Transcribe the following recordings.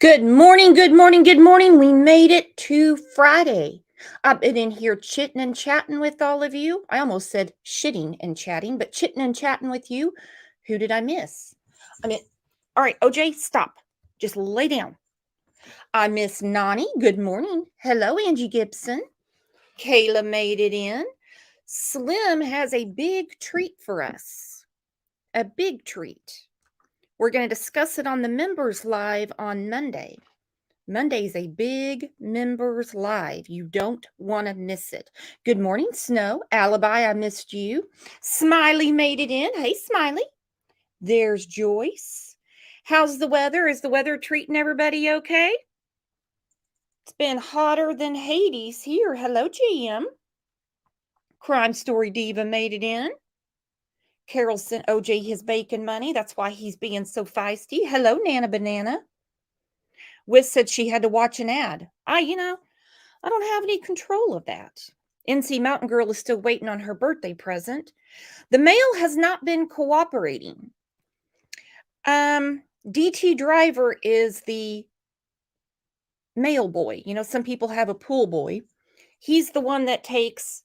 Good morning, good morning, good morning. We made it to Friday. I've been in here chitting and chatting with all of you. I almost said shitting and chatting, but chitting and chatting with you. Who did I miss? I mean, all right, OJ, stop. Just lay down. I miss Nani. Good morning. Hello, Angie Gibson. Kayla made it in. Slim has a big treat for us. A big treat. We're going to discuss it on the members live on Monday. Monday's a big members live. You don't want to miss it. Good morning, Snow. Alibi, I missed you. Smiley made it in. Hey, Smiley. There's Joyce. How's the weather? Is the weather treating everybody okay? It's been hotter than Hades here. Hello, GM. Crime Story Diva made it in. Carol sent OJ his bacon money. That's why he's being so feisty. Hello, Nana Banana. Wiz said she had to watch an ad. I don't have any control of that. NC Mountain Girl is still waiting on her birthday present. The mail has not been cooperating. DT Driver is the mail boy. Some people have a pool boy. He's the one that takes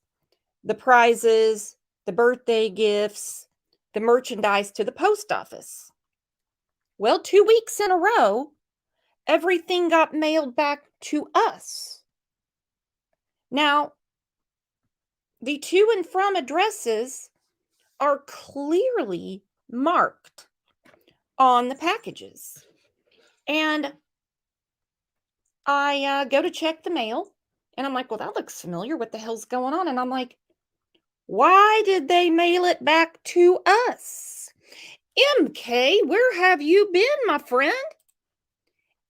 the prizes, the birthday gifts, the merchandise to the post office. Well, 2 weeks in a row, everything got mailed back to us. Now, the to and from addresses are clearly marked on the packages. And I go to check the mail, and I'm like, well, that looks familiar. What the hell's going on? And I'm like, why did they mail it back to us? MK, where have you been, my friend?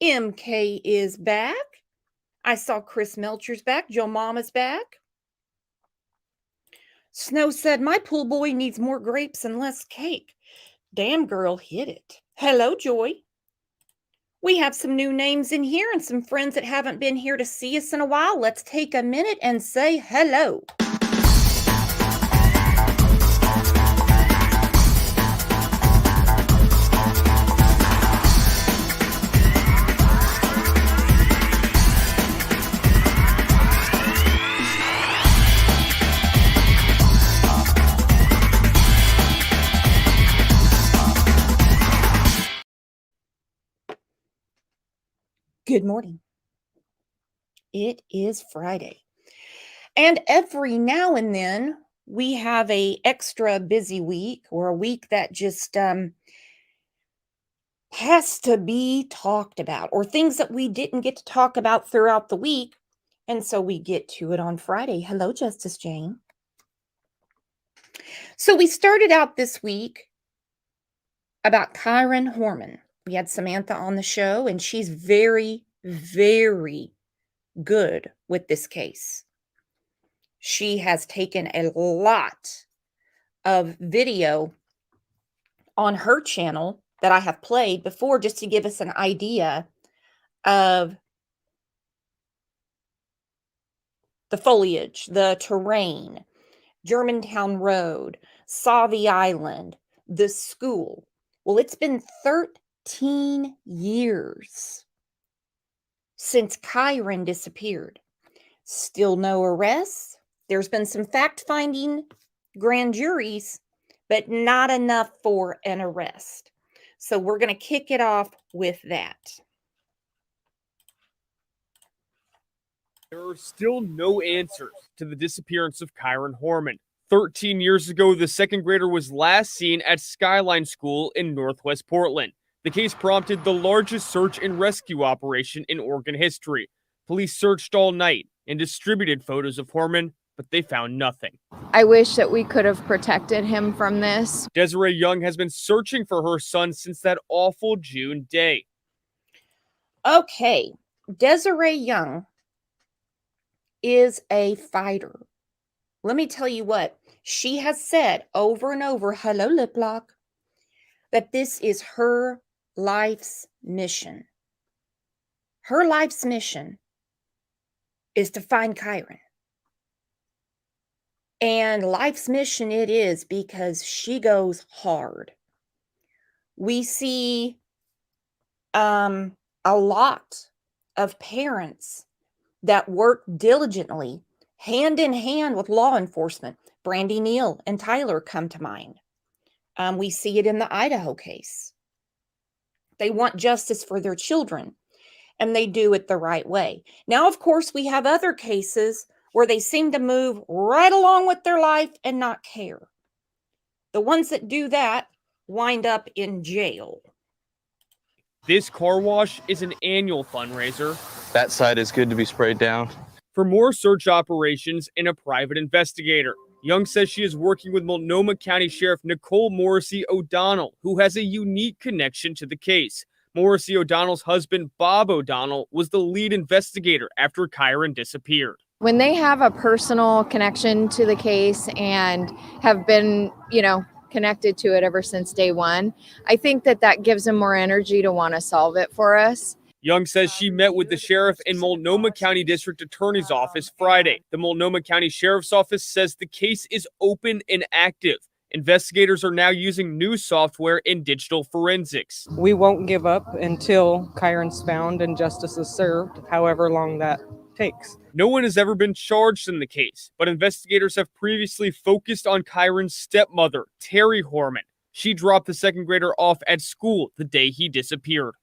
MK is back. I saw Chris Melcher's back. Joe Mama's back. Snow said, my pool boy needs more grapes and less cake. Damn girl, hit it. Hello, Joy. We have some new names in here and some friends that haven't been here to see us in a while. Let's take a minute and say hello. Good morning. It is Friday. And every now and then we have a extra busy week or a week that just has to be talked about, or things that we didn't get to talk about throughout the week. And so we get to it on Friday. Hello, Justice Jane. So we started out this week about Kyron Horman. We had Samantha on the show, and she's very, very good with this case. She has taken a lot of video on her channel that I have played before just to give us an idea of the foliage, the terrain, Germantown Road, Sauvie Island, the school. Well, it's been 13 years since Kyron disappeared. Still no arrests. There's been some fact-finding grand juries, but not enough for an arrest. So we're going to kick it off with that. There are still no answers to the disappearance of Kyron Horman. 13 years ago, the second grader was last seen at Skyline School in Northwest Portland. The case prompted the largest search and rescue operation in Oregon history. Police searched all night and distributed photos of Horman, but they found nothing. I wish that we could have protected him from this. Desiree Young has been searching for her son since that awful June day. Okay, Desiree Young is a fighter. Let me tell you what, she has said over and over, hello, lip lock, that this is her life's mission. Her life's mission is to find Kyron. And life's mission it is because she goes hard. We see a a lot of parents that work diligently, hand in hand with law enforcement. Brandy Neal and Tyler come to mind. We see it in the Idaho case. They want justice for their children, and they do it the right way. Now, of course, we have other cases where they seem to move right along with their life and not care. The ones that do that wind up in jail. This car wash is an annual fundraiser. That side is good to be sprayed down. For more search operations and a private investigator. Young says she is working with Multnomah County Sheriff Nicole Morrissey O'Donnell, who has a unique connection to the case. Morrissey O'Donnell's husband, Bob O'Donnell, was the lead investigator after Kyron disappeared. When they have a personal connection to the case and have been, connected to it ever since day one, I think that gives them more energy to want to solve it for us. Young says she met with the sheriff in Multnomah County District Attorney's Office Friday. The Multnomah County Sheriff's Office says the case is open and active. Investigators are now using new software in digital forensics. We won't give up until Kyron's found and justice is served, however long that takes. No one has ever been charged in the case, but investigators have previously focused on Kyron's stepmother, Terry Horman. She dropped the second grader off at school the day he disappeared.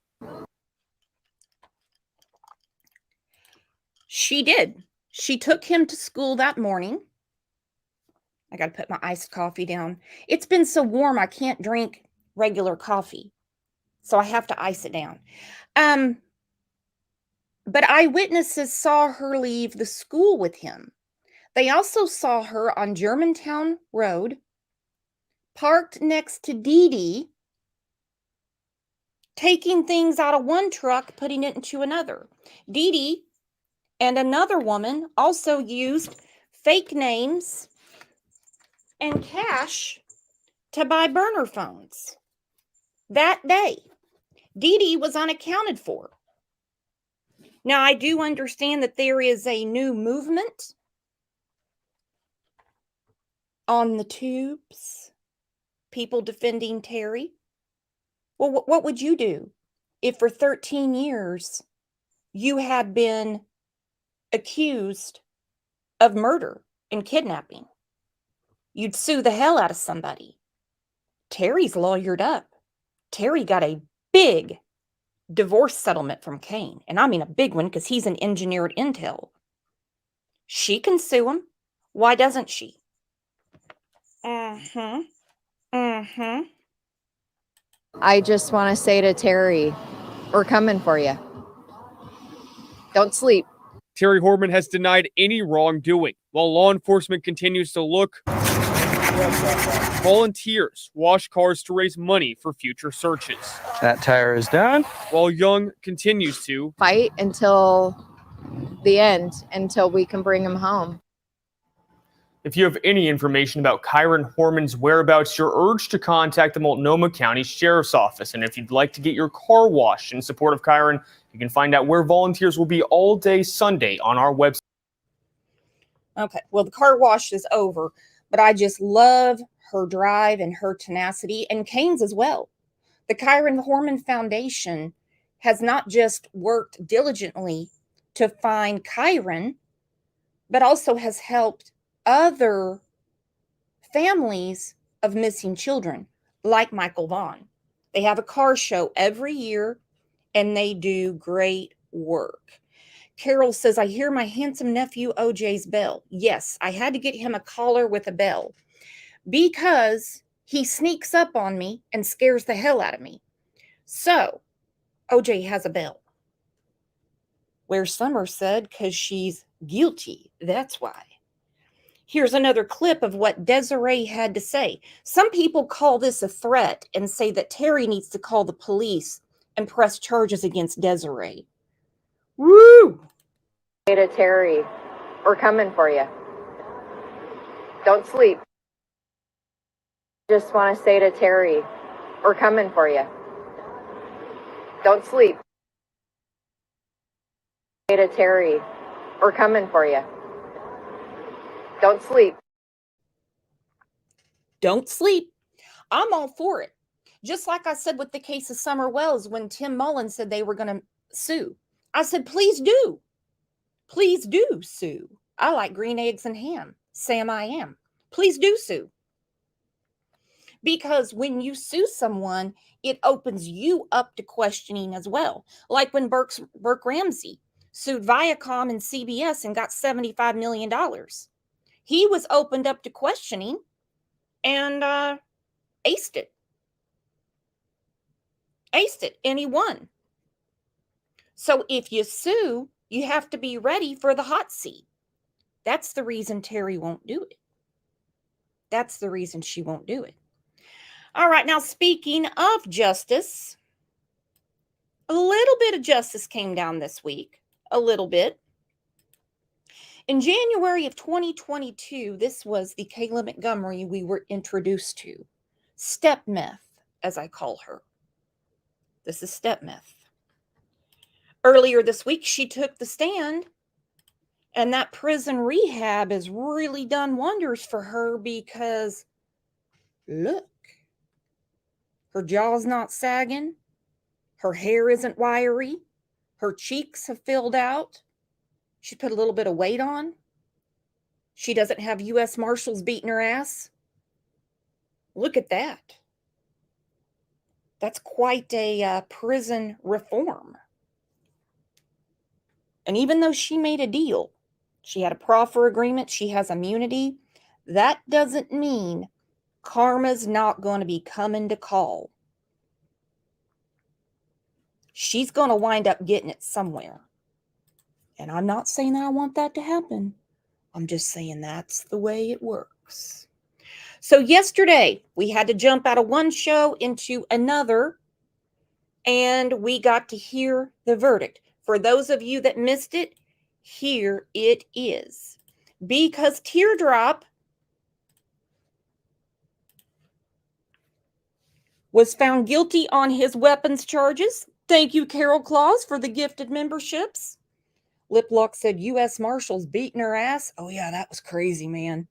She did. She took him to school that morning. I got to put my iced coffee down. It's been so warm I can't drink regular coffee, so I have to ice it down. But eyewitnesses saw her leave the school with him. They also saw her on Germantown Road, parked next to Dee Dee, taking things out of one truck, putting it into another. Dee Dee and another woman also used fake names and cash to buy burner phones. That day, Dee Dee was unaccounted for. Now, I do understand that there is a new movement on the tubes, people defending Terry. Well, what would you do if for 13 years you had been accused of murder and kidnapping? You'd sue the hell out of somebody. Terry's lawyered up. Terry got a big divorce settlement from Kane. And I mean a big one because he's an engineered intel. She can sue him. Why doesn't she? I just want to say to Terry, we're coming for you. Don't sleep. Terry Horman has denied any wrongdoing. While law enforcement continues to look, volunteers wash cars to raise money for future searches. That tire is done. While Young continues to Fight until the end, until we can bring him home. If you have any information about Kyron Horman's whereabouts, you're urged to contact the Multnomah County Sheriff's Office. And if you'd like to get your car washed in support of Kyron, you can find out where volunteers will be all day Sunday on our website. Okay, well, the car wash is over, but I just love her drive and her tenacity, and Kane's as well. The Kyron Horman Foundation has not just worked diligently to find Kyron, but also has helped other families of missing children, like Michael Vaughn. They have a car show every year, and they do great work. Carol says, I hear my handsome nephew OJ's bell. Yes, I had to get him a collar with a bell because he sneaks up on me and scares the hell out of me. So, OJ has a bell. Where Summer said, because she's guilty. That's why. Here's another clip of what Desiree had to say. Some people call this a threat and say that Terry needs to call the police and press charges against Desiree. Woo! Say to Terry, we're coming for you. Don't sleep. Just want to say to Terry, we're coming for you. Don't sleep. Say to Terry, we're coming for you. Don't sleep. Don't sleep. I'm all for it. Just like I said with the case of Summer Wells when Tim Mullins said they were going to sue. I said, please do. Please do sue. I like green eggs and ham. Sam, I am. Please do sue. Because when you sue someone, it opens you up to questioning as well. Like when Burke Ramsey sued Viacom and CBS and got $75 million. He was opened up to questioning and aced it. Aced it, and he won. So if you sue, you have to be ready for the hot seat. That's the reason Terry won't do it. That's the reason she won't do it. All right, now speaking of justice, a little bit of justice came down this week. A little bit. In January of 2022, this was the Kayla Montgomery we were introduced to. Stepmeth, as I call her. This is stepmeth. Earlier this week, she took the stand, and that prison rehab has really done wonders for her because, look, her jaw's not sagging, her hair isn't wiry, her cheeks have filled out, she put a little bit of weight on, she doesn't have U.S. Marshals beating her ass. Look at that. That's quite a prison reform. And even though she made a deal, she had a proffer agreement, she has immunity, that doesn't mean karma's not going to be coming to call. She's going to wind up getting it somewhere. And I'm not saying that I want that to happen. I'm just saying that's the way it works. So yesterday, we had to jump out of one show into another, and we got to hear the verdict. For those of you that missed it, here it is. Because Teardrop was found guilty on his weapons charges. Thank you, Carol Claus, for the gifted memberships. Liplock said U.S. Marshals beating her ass. Oh, yeah, that was crazy, man.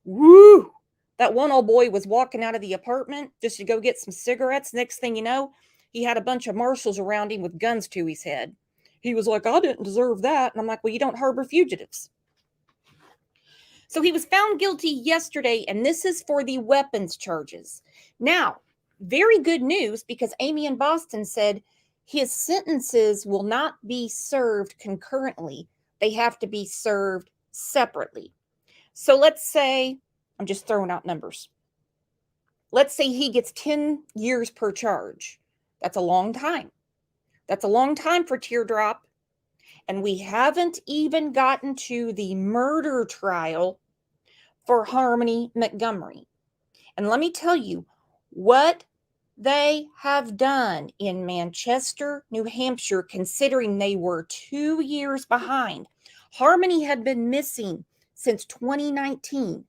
Woo! That one old boy was walking out of the apartment just to go get some cigarettes. Next thing you know, he had a bunch of marshals around him with guns to his head. He was like, I didn't deserve that. And I'm like, well, you don't harbor fugitives. So he was found guilty yesterday, and this is for the weapons charges. Now, very good news, because Amy in Boston said his sentences will not be served concurrently. They have to be served separately. So let's say, I'm just throwing out numbers. Let's say he gets 10 years per charge. That's a long time. That's a long time for Teardrop. And we haven't even gotten to the murder trial for Harmony Montgomery. And let me tell you what they have done in Manchester, New Hampshire, considering they were 2 years behind. Harmony had been missing since 2019.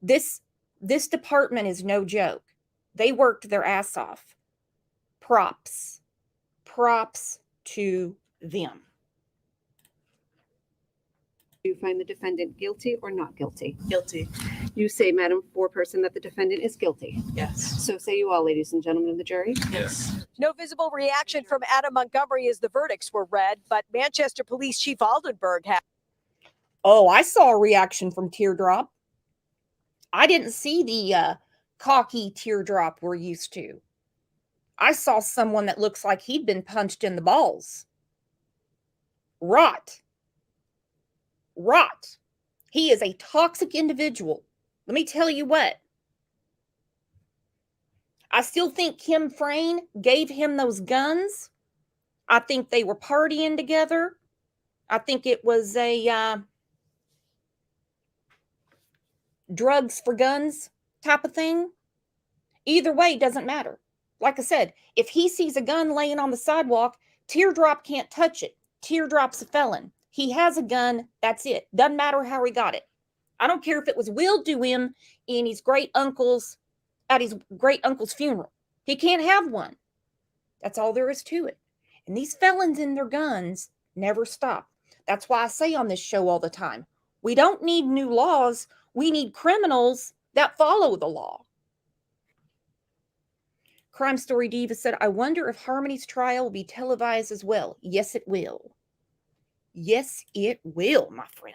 This department is no joke. They worked their ass off. Props to them. You find the defendant guilty or not guilty? Guilty. You say, Madam Foreperson, that the defendant is guilty. Yes. So say you all, ladies and gentlemen of the jury. Yes. No visible reaction from Adam Montgomery as the verdicts were read, but Manchester Police Chief Aldenberg had. Oh, I saw a reaction from Teardrop. I didn't see the cocky Teardrop we're used to. I saw someone that looks like he'd been punched in the balls. Rot. He is a toxic individual. Let me tell you what. I still think Kim Frayne gave him those guns. I think they were partying together. I think it was a drugs for guns type of thing. Either way, doesn't matter. Like I said, if he sees a gun laying on the sidewalk, Teardrop can't touch it. Teardrop's a felon. He has a gun. That's it. Doesn't matter how he got it. I don't care if it was willed to him in his great uncle's funeral. He can't have one. That's all there is to it. And these felons and their guns never stop. That's why I say on this show all the time, we don't need new laws. We need criminals that follow the law. Crime Story Diva said, I wonder if Harmony's trial will be televised as well. Yes, it will. Yes, it will, my friend.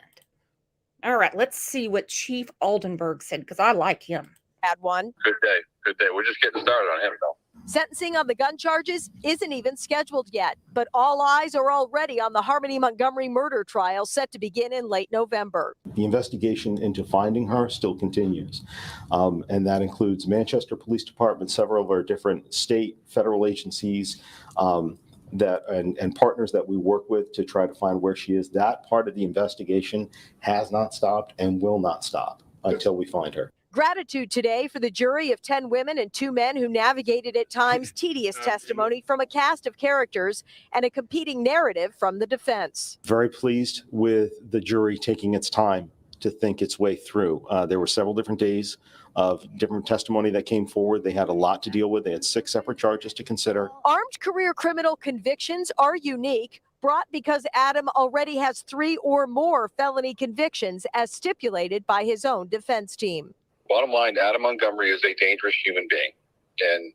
All right, let's see what Chief Aldenberg said, because I like him. Had one. Good day. Good day. We're just getting started on him, though. Sentencing on the gun charges isn't even scheduled yet, but all eyes are already on the Harmony Montgomery murder trial set to begin in late November. The investigation into finding her still continues, and that includes Manchester Police Department, several of our different state, federal agencies, and partners that we work with to try to find where she is. That part of the investigation has not stopped and will not stop until we find her. Gratitude today for the jury of 10 women and 2 men who navigated at times tedious testimony from a cast of characters and a competing narrative from the defense. Very pleased with the jury taking its time to think its way through. There were several different days of different testimony that came forward. They had a lot to deal with. They had 6 separate charges to consider. Armed career criminal convictions are unique, brought because Adam already has 3 or more felony convictions as stipulated by his own defense team. Bottom line, Adam Montgomery is a dangerous human being. And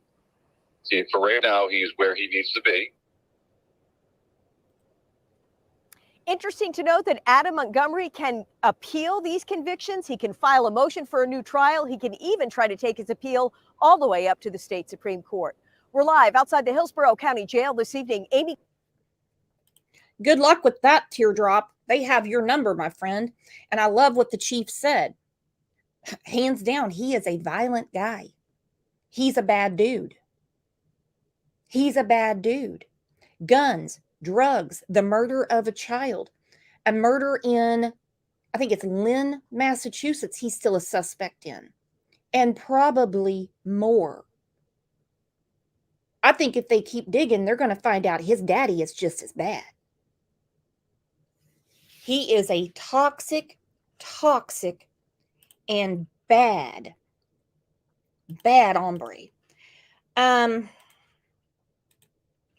see, for right now, he's where he needs to be. Interesting to note that Adam Montgomery can appeal these convictions. He can file a motion for a new trial. He can even try to take his appeal all the way up to the state Supreme Court. We're live outside the Hillsborough County Jail this evening. Amy. Good luck with that, Teardrop. They have your number, my friend. And I love what the chief said. Hands down, he is a violent guy. He's a bad dude. He's a bad dude. Guns, drugs, the murder of a child, a murder in, I think it's Lynn, Massachusetts, he's still a suspect in, and probably more. I think if they keep digging, they're going to find out his daddy is just as bad. He is a toxic, and bad hombre.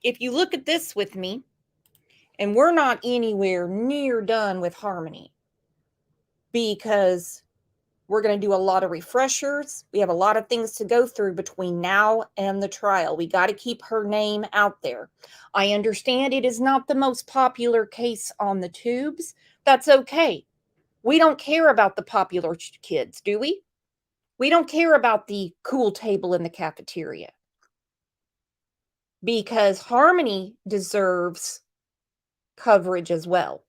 If you look at this with me, and we're not anywhere near done with Harmony because we're going to do a lot of refreshers. We have a lot of things to go through between now and the trial. We got to keep her name out there. I understand it is not the most popular case on the tubes. That's okay. We don't care about the popular kids, do we? We don't care about the cool table in the cafeteria. Because Harmony deserves coverage as well.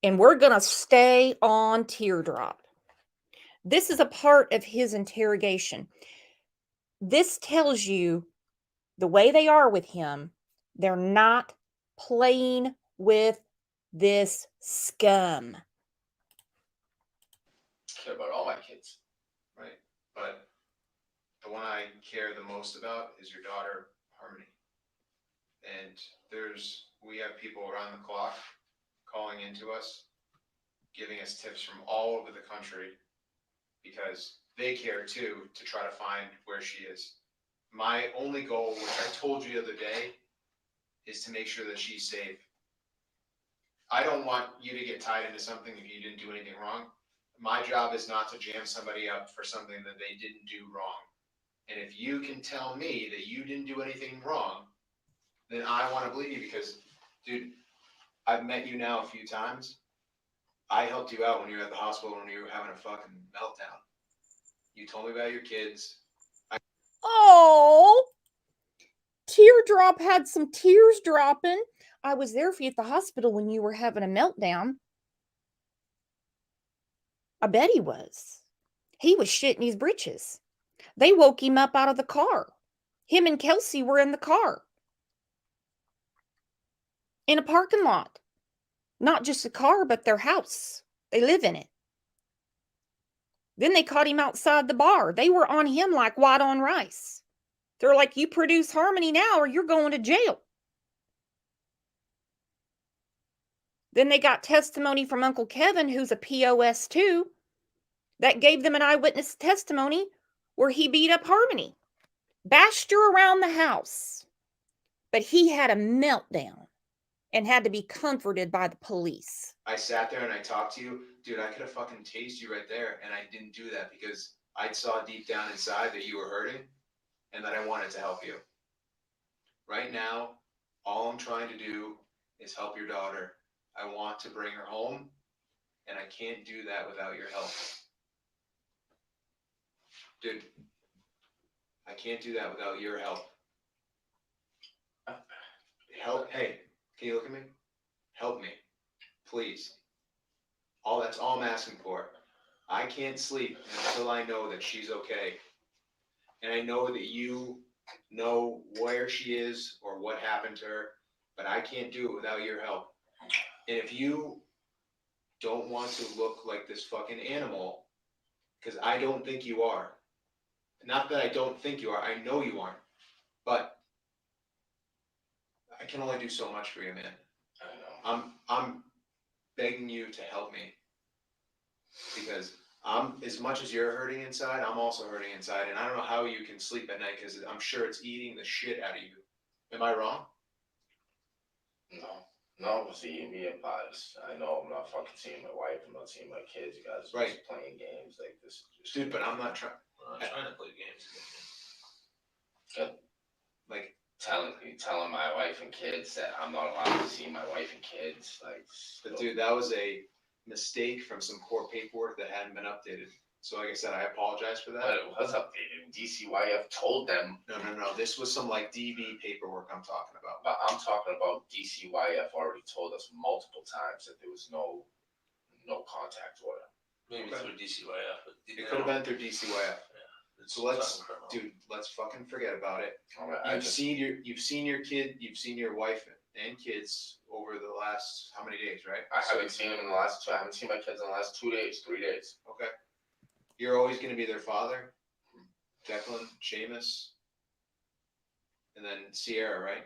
And we're going to stay on Teardrop. This is a part of his interrogation. This tells you the way they are with him, they're not playing with this scum. I care about all my kids, right? But the one I care the most about is your daughter, Harmony. And we have people around the clock calling into us, giving us tips from all over the country because they care too to try to find where she is. My only goal, which I told you the other day, is to make sure that she's safe. I don't want you to get tied into something if you didn't do anything wrong. My job is not to jam somebody up for something that they didn't do wrong. And if you can tell me that you didn't do anything wrong, then I want to believe you because, dude, I've met you now a few times. I helped you out when you were at the hospital when you were having a fucking meltdown. You told me about your kids. Oh, Teardrop had some tears dropping. I was there for you at the hospital when you were having a meltdown. I bet he was. He was shitting his britches. They woke him up out of the car. Him and Kelsey were in the car. In a parking lot. Not just a car, but their house. They live in it. Then they caught him outside the bar. They were on him like white on rice. They're like, you produce Harmony now or you're going to jail. Then they got testimony from Uncle Kevin, who's a POS too, that gave them an eyewitness testimony where he beat up Harmony. Bashed her around the house. But he had a meltdown and had to be comforted by the police. I sat there and I talked to you. Dude, I could have fucking tased you right there. And I didn't do that because I saw deep down inside that you were hurting. and that I wanted to help you. Right now, all I'm trying to do is help your daughter. I want to bring her home, and I can't do that without your help. Dude, I can't do that without your help. Help, hey, can you look at me? Help me, please. That's all I'm asking for. I can't sleep until I know that she's okay. And I know that you know where she is or what happened to her, but I can't do it without your help. And if you don't want to look like this fucking animal, because I don't think you are. Not that I don't think you are, I know you aren't. But I can only do so much for you, man. I know. I'm begging you to help me. Because as much as you're hurting inside, I'm also hurting inside. And I don't know how you can sleep at night because I'm sure it's eating the shit out of you. Am I wrong? No, see, me and Pops, I know I'm not fucking seeing my wife, I'm not seeing my kids, you guys are just playing games like this. Dude, but I'm not trying. I'm not trying to play games. Good. Like, telling my wife and kids that I'm not allowed to see my wife and kids, like. But dude, that was a mistake from some poor paperwork that hadn't been updated. So like I said, I apologize for that. But it was updated. DCYF told them. No. This was some like DV paperwork I'm talking about. But I'm talking about DCYF already told us multiple times that there was no contact order. Maybe through DCYF. But It could have been through DCYF. Yeah. So let's fucking forget about it. Right, you've seen your kid, you've seen your wife and kids over the last how many days, right? I haven't seen them in the last. I haven't seen my kids in the last 2 days, 3 days. Okay. You're always going to be their father, Declan, Seamus, and then Sierra, right?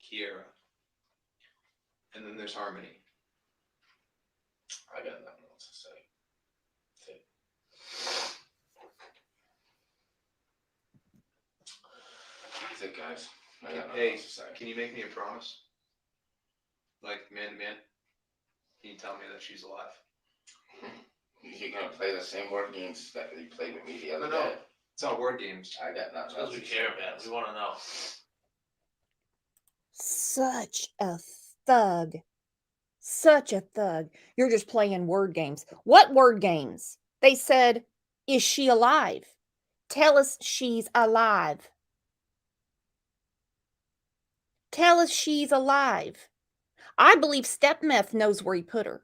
Kiera. And then there's Harmony. I got nothing else to say. That's it, guys. I got nothing Hey, else to say. can you make me a promise? Like man to man? Can you tell me that she's alive? You're gonna play the same word games that you played with me the other No, day. it's not word games. I got nothing Because else we to care, say. man. We want to know. Such a thug. Such a thug. You're just playing word games. What word games? They said, is she alive? Tell us she's alive. Tell us she's alive. I believe Stepmeth knows where he put her.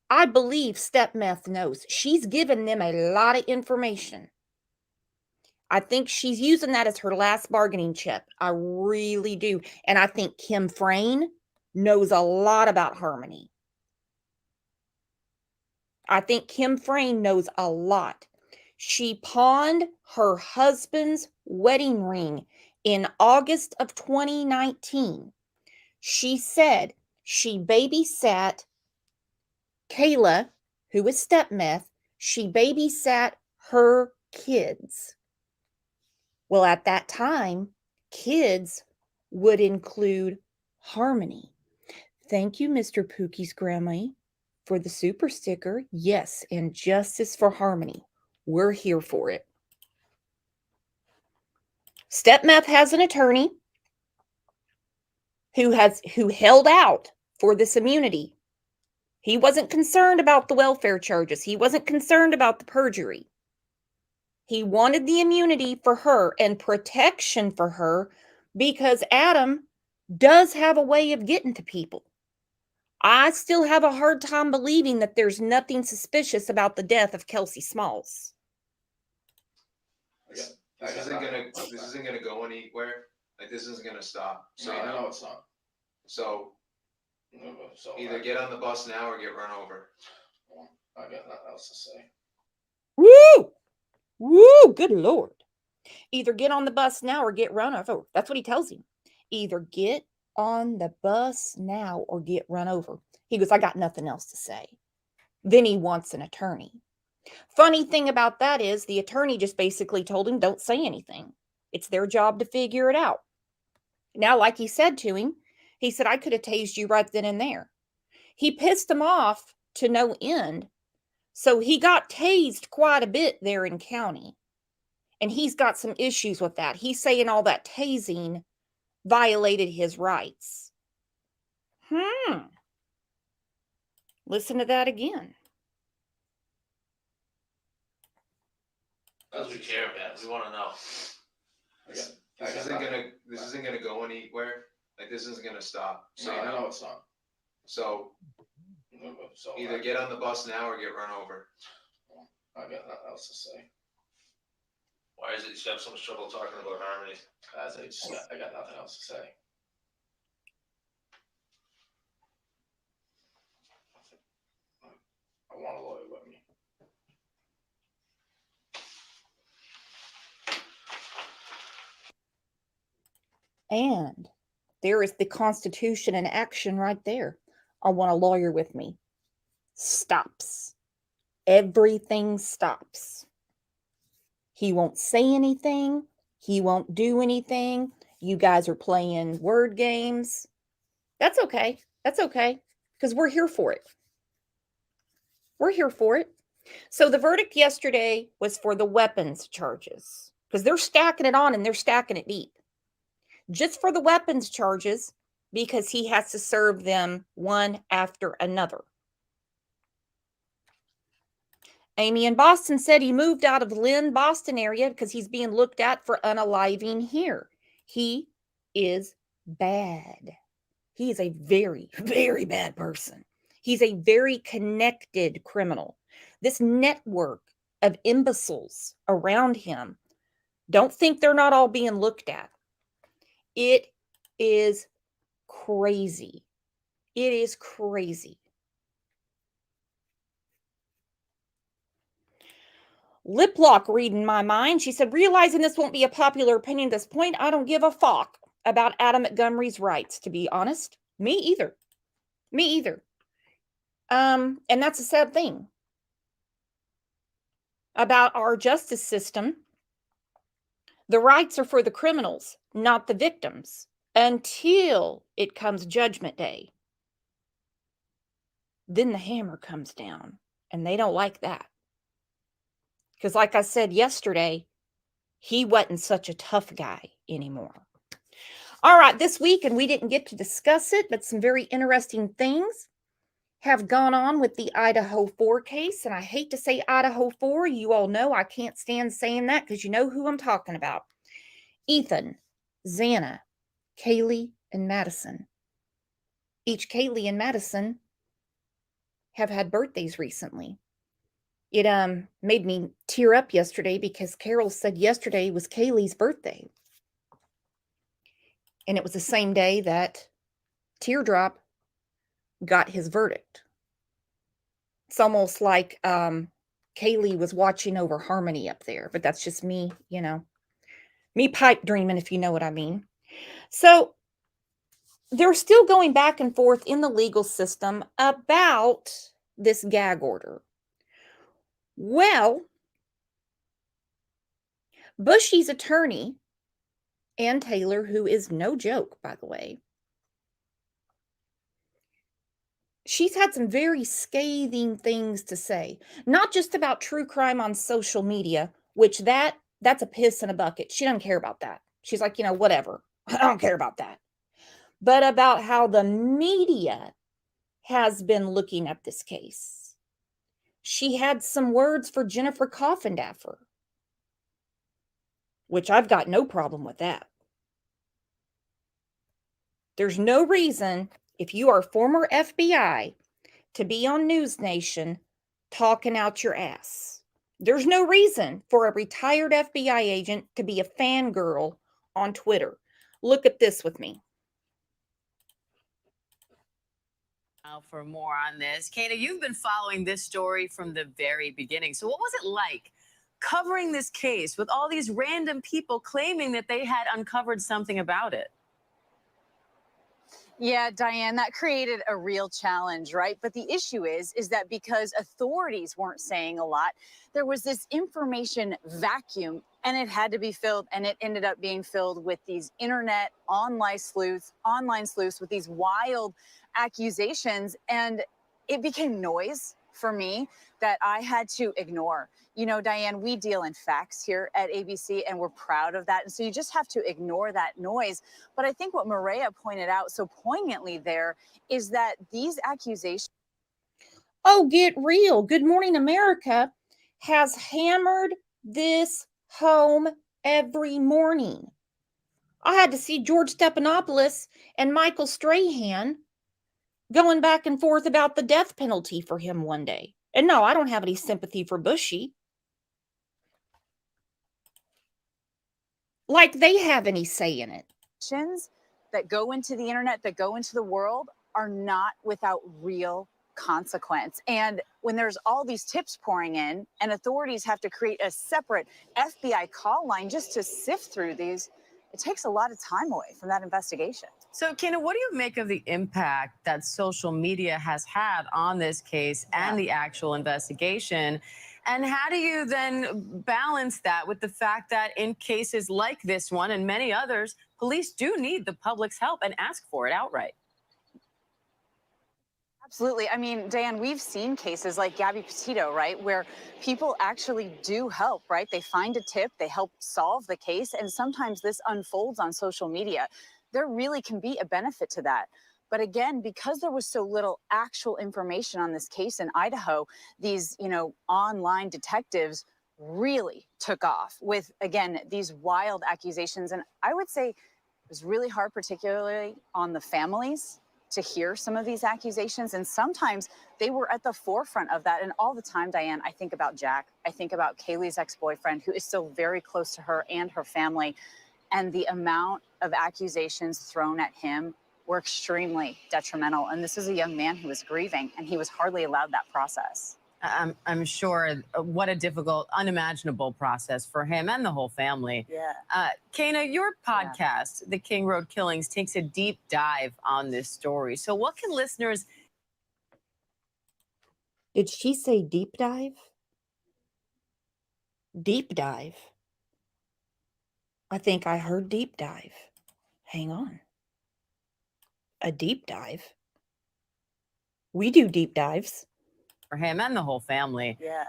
I believe Stepmeth knows. She's given them a lot of information. I think she's using that as her last bargaining chip. I really do. And I think Kim Frayne knows a lot about Harmony. I think Kim Frayne knows a lot. She pawned her husband's wedding ring in August of 2019. She said she babysat Kayla, who was Stepmeth. She babysat her kids. Well, at that time, kids would include Harmony. Thank you, Mr. Pookie's Grandma, for the super sticker. Yes, and justice for Harmony. We're here for it. Stepmeth has an attorney who held out for this immunity. He wasn't concerned about the welfare charges. He wasn't concerned about the perjury. He wanted the immunity for her and protection for her because Adam does have a way of getting to people. I still have a hard time believing that there's nothing suspicious about the death of Kelsey Smalls. This isn't gonna go anywhere. Like this isn't gonna stop. So No, no, it's not. So either get on the bus now or get run over. I got nothing else to say. Woo! Woo! Good Lord. Either get on the bus now or get run over. That's what he tells him. Either get on the bus now or get run over. He goes, I got nothing else to say. Then he wants an attorney. Funny thing about that is the attorney just basically told him, don't say anything. It's their job to figure it out. Now, like he said to him, he said, I could have tased you right then and there. He pissed him off to no end. So he got tased quite a bit there in county. And he's got some issues with that. He's saying all that tasing violated his rights. Listen to that again. Because we care, man. We want to know. This isn't gonna go anywhere. Like, this isn't gonna stop. So No, I know it's not. So either get on the bus now or get run over. I got nothing else to say. Why is it you have so much trouble talking about Harmony? I got nothing else to say. I want a lawyer with me. And there is the Constitution in action right there. I want a lawyer with me. Stops. Everything stops. He won't say anything. He won't do anything. You guys are playing word games. That's okay. That's okay. Because we're here for it. We're here for it. So the verdict yesterday was for the weapons charges. Because they're stacking it on and they're stacking it deep. Just for the weapons charges, because he has to serve them one after another. Amy in Boston said he moved out of Lynn, Boston area because he's being looked at for unaliving here. He is bad. He is a very, very bad person. He's a very connected criminal. This network of imbeciles around him, don't think they're not all being looked at. It is crazy. It is crazy. Lip lock reading my mind. She said, realizing this won't be a popular opinion at this point, I don't give a fuck about Adam Montgomery's rights, to be honest. Me either. Me either. And that's a sad thing about our justice system. The rights are for the criminals, not the victims, until it comes Judgment Day. Then the hammer comes down, and they don't like that. Because like I said yesterday, he wasn't such a tough guy anymore. All right, this week, and we didn't get to discuss it, but some very interesting things have gone on with the Idaho 4 case. And I hate to say Idaho 4. You all know I can't stand saying that because you know who I'm talking about. Ethan, Xana, Kaylee, and Madison. Each Kaylee and Madison have had birthdays recently. It made me tear up yesterday because Carol said yesterday was Kaylee's birthday. And it was the same day that Teardrop got his verdict. It's almost like Kaylee was watching over Harmony up there, but that's just me, you know, me pipe dreaming, if you know what I mean. So they're still going back and forth in the legal system about this gag order. Well, Bushy's attorney, Ann Taylor, who is no joke, by the way, she's had some very scathing things to say, not just about true crime on social media, which that's a piss in a bucket. She doesn't care about that. She's like, you know, whatever. I don't care about that. But about how the media has been looking at this case. She had some words for Jennifer Coffindaffer, which I've got no problem with that. There's no reason, if you are former FBI, to be on News Nation talking out your ass. There's no reason for a retired FBI agent to be a fangirl on Twitter. Look at this with me. For more on this, Kana, you've been following this story from the very beginning. So what was it like covering this case with all these random people claiming that they had uncovered something about it? Yeah, Diane, that created a real challenge, right? But the issue is that because authorities weren't saying a lot, there was this information vacuum and it had to be filled, and it ended up being filled with these internet online sleuths with these wild accusations, and it became noise for me that I had to ignore. You know, Diane, we deal in facts here at ABC, and we're proud of that. And so you just have to ignore that noise. But I think what Maria pointed out so poignantly there is that these accusations. Oh, get real. Good Morning America has hammered this home every morning. I had to see George Stephanopoulos and Michael Strahan going back and forth about the death penalty for him one day. And no, I don't have any sympathy for Bushy. Like they have any say in it. That go into the internet, that go into the world, are not without real consequence. And when there's all these tips pouring in and authorities have to create a separate FBI call line just to sift through these, it takes a lot of time away from that investigation. So, Kena, what do you make of the impact that social media has had on this case and the actual investigation? And how do you then balance that with the fact that in cases like this one and many others, police do need the public's help and ask for it outright? Absolutely. I mean, Diane, we've seen cases like Gabby Petito, right, where people actually do help, right? They find a tip, they help solve the case, and sometimes this unfolds on social media. There really can be a benefit to that. But again, because there was so little actual information on this case in Idaho, these, online detectives really took off with, again, these wild accusations. And I would say it was really hard, particularly on the families, to hear some of these accusations. And sometimes they were at the forefront of that. And all the time, Diane, I think about Jack. I think about Kaylee's ex-boyfriend, who is still very close to her and her family. And the amount of accusations thrown at him were extremely detrimental. And this is a young man who was grieving, and he was hardly allowed that process. I'm sure what a difficult, unimaginable process for him and the whole family. Yeah. Kena, your podcast, The King Road Killings, takes a deep dive on this story. So what can listeners... Did she say deep dive? Deep dive. I think I heard deep dive. Hang on. A deep dive? We do deep dives. For him and the whole family. Yeah.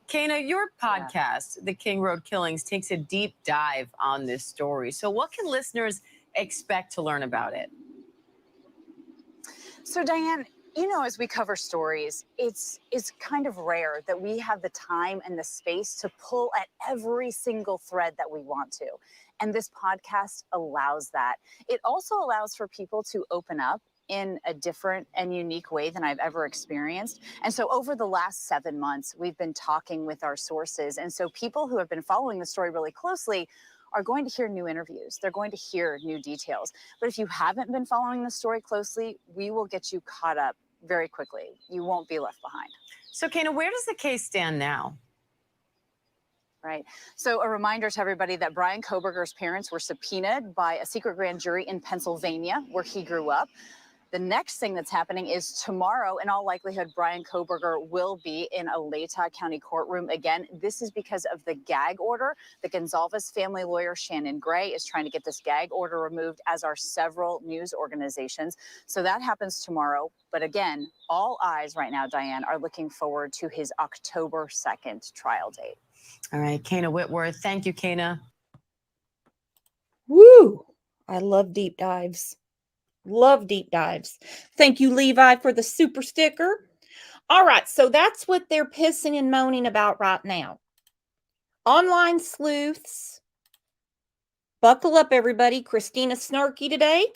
Kena, your podcast, The King Road Killings, takes a deep dive on this story. So what can listeners expect to learn about it? So, Diane, as we cover stories, it's kind of rare that we have the time and the space to pull at every single thread that we want to. And this podcast allows that. It also allows for people to open up in a different and unique way than I've ever experienced. And so over the last 7 months, we've been talking with our sources. And so people who have been following the story really closely are going to hear new interviews. They're going to hear new details. But if you haven't been following the story closely, we will get you caught up very quickly. You won't be left behind. So, Kena, where does the case stand now? Right. So a reminder to everybody that Brian Koberger's parents were subpoenaed by a secret grand jury in Pennsylvania, where he grew up. The next thing that's happening is tomorrow, in all likelihood, Brian Koberger will be in a Latah County courtroom again. This is because of the gag order. The Gonzalez family lawyer, Shannon Gray, is trying to get this gag order removed, as are several news organizations. So that happens tomorrow. But again, all eyes right now, Diane, are looking forward to his October 2nd trial date. All right, Kena Whitworth. Thank you, Kena. Woo! I love deep dives. Love deep dives. Thank you, Levi, for the super sticker. All right, so that's what they're pissing and moaning about right now. Online sleuths. Buckle up, everybody. Christina's snarky today.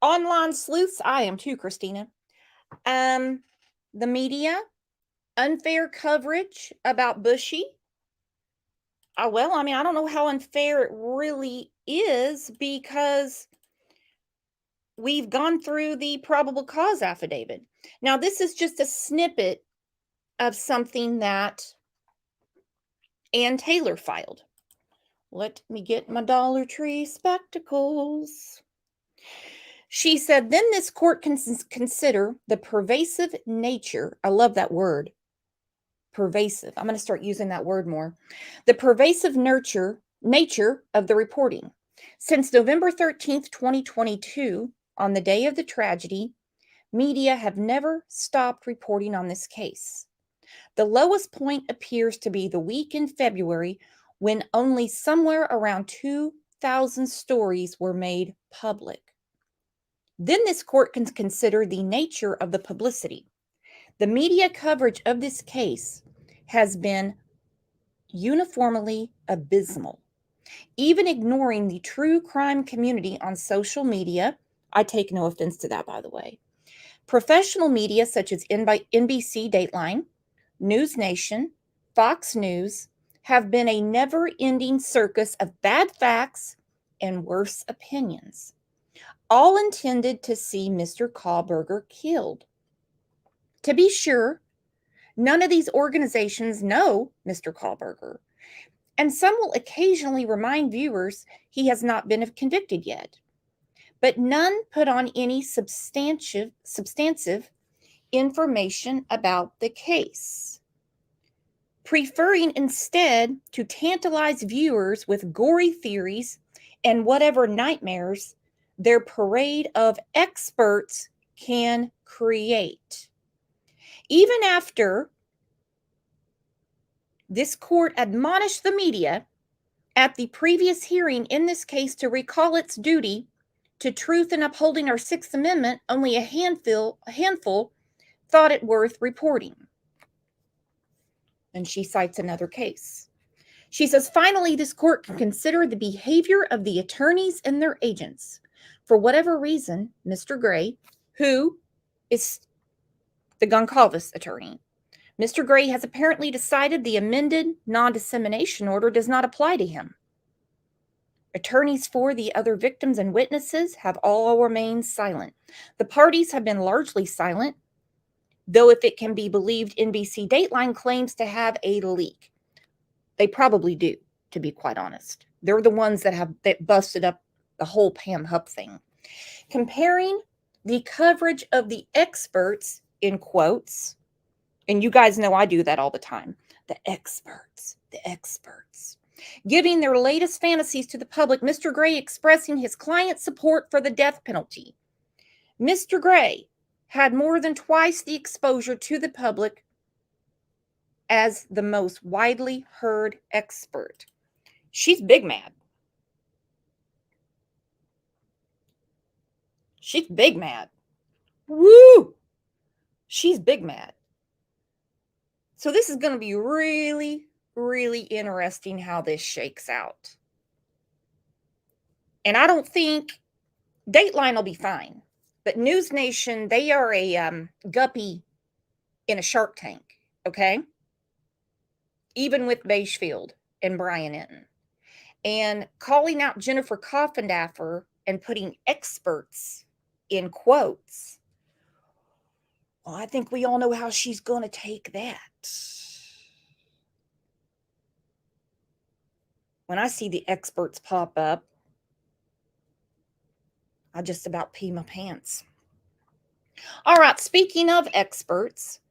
Online sleuths. I am too, Christina. The media. Unfair coverage about Bushy. I don't know how unfair it really is, because we've gone through the probable cause affidavit. Now, this is just a snippet of something that Ann Taylor filed. Let me get my Dollar Tree spectacles. She said, then this court can consider the pervasive nature. I love that word. Pervasive. I'm going to start using that word more. The pervasive nature of the reporting. Since November 13th, 2022, on the day of the tragedy, media have never stopped reporting on this case. The lowest point appears to be the week in February when only somewhere around 2,000 stories were made public. Then this court can consider the nature of the publicity. The media coverage of this case has been uniformly abysmal. Even ignoring the true crime community on social media, I take no offense to that, by the way. Professional media such as NBC Dateline, News Nation, Fox News have been a never-ending circus of bad facts and worse opinions, all intended to see Mr. Kahlberger killed. To be sure, none of these organizations know Mr. Kahlberger, and some will occasionally remind viewers he has not been convicted yet. But none put on any substantive information about the case, preferring instead to tantalize viewers with gory theories and whatever nightmares their parade of experts can create. Even after this court admonished the media at the previous hearing in this case to recall its duty to truth in upholding our Sixth Amendment, only a handful thought it worth reporting. And she cites another case. She says, finally, this court can consider the behavior of the attorneys and their agents. For whatever reason, Mr. Gray, who is the Goncalves attorney, Mr. Gray has apparently decided the amended non-dissemination order does not apply to him. Attorneys for the other victims and witnesses have all remained silent. The parties have been largely silent, though if it can be believed, NBC Dateline claims to have a leak. They probably do, to be quite honest. They're the ones that busted up the whole Pam Hupp thing. Comparing the coverage of the experts, in quotes, and you guys know I do that all the time, the experts, giving their latest fantasies to the public, Mr. Gray expressing his client's support for the death penalty. Mr. Gray had more than twice the exposure to the public as the most widely heard expert. She's big mad. She's big mad. Woo! She's big mad. So this is going to be really, really interesting how this shakes out. And I don't think Dateline will be fine. But News Nation, they are a guppy in a shark tank, okay? Even with Beishfield and Brian Enton. And calling out Jennifer Coffindaffer and putting experts in quotes. Well, I think we all know how she's going to take that. When I see the experts pop up, I just about pee my pants. All right, speaking of experts,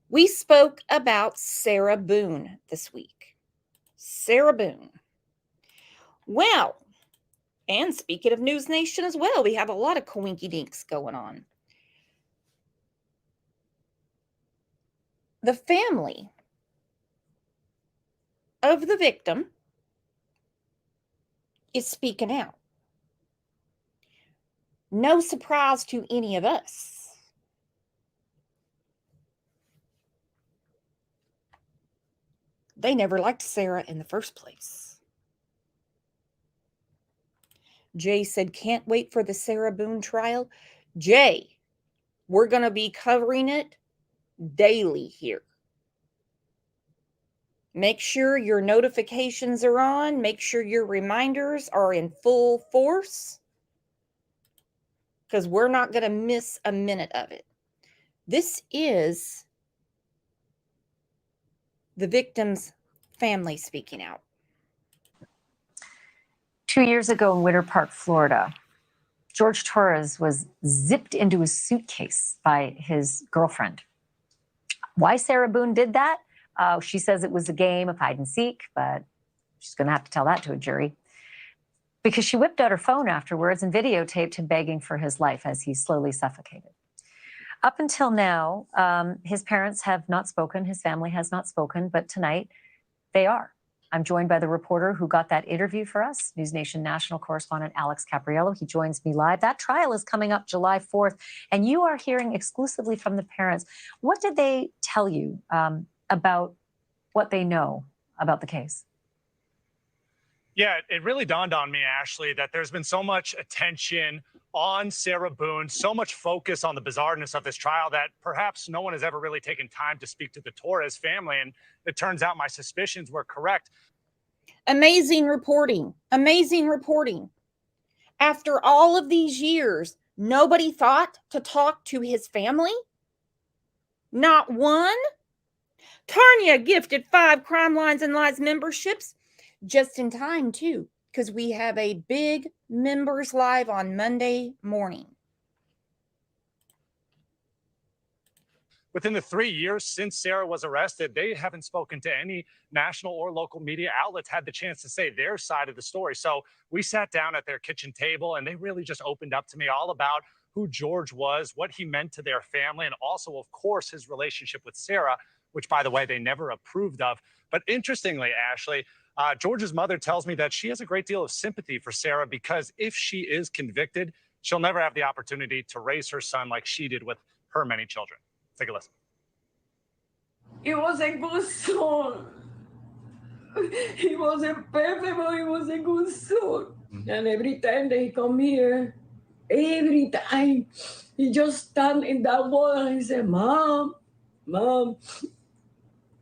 we spoke about Sarah Boone this week. Sarah Boone. Well, and speaking of News Nation as well, we have a lot of coinky dinks going on. The family of the victim is speaking out. No surprise to any of us. They never liked Sarah in the first place. Jay said, can't wait for the Sarah Boone trial. Jay, we're going to be covering it daily here. Make sure your notifications are on. Make sure your reminders are in full force, because we're not going to miss a minute of it. This is the victim's family speaking out. 2 years ago in Winter Park, Florida, George Torres was zipped into a suitcase by his girlfriend. Why Sarah Boone did that? She says it was a game of hide and seek, but she's going to have to tell that to a jury. Because she whipped out her phone afterwards and videotaped him begging for his life as he slowly suffocated. Up until now, his parents have not spoken. His family has not spoken, but tonight they are. I'm joined by the reporter who got that interview for us, News Nation national correspondent Alex Capriello. He joins me live. That trial is coming up July 4th, and you are hearing exclusively from the parents. What did they tell you about what they know about the case? Yeah, it really dawned on me, Ashley, that there's been so much attention on Sarah Boone, so much focus on the bizarreness of this trial that perhaps no one has ever really taken time to speak to the Torres family. And it turns out my suspicions were correct. Amazing reporting. Amazing reporting. After all of these years, nobody thought to talk to his family? Not one? Tanya gifted 5 Crime Lines and Lies memberships just in time, too, because we have a big members live on Monday morning. Within the 3 years since Sarah was arrested, they haven't spoken to any national or local media outlets, had the chance to say their side of the story. So we sat down at their kitchen table and they really just opened up to me all about who George was, what he meant to their family, and also, of course, his relationship with Sarah, which, by the way, they never approved of. But interestingly, Ashley, George's mother tells me that she has a great deal of sympathy for Sarah because if she is convicted, she'll never have the opportunity to raise her son like she did with her many children. Take a listen. He was a good son. He wasn't perfect, but he was a good son. And every time that he come here, every time he just stand in that wall and he said, Mom,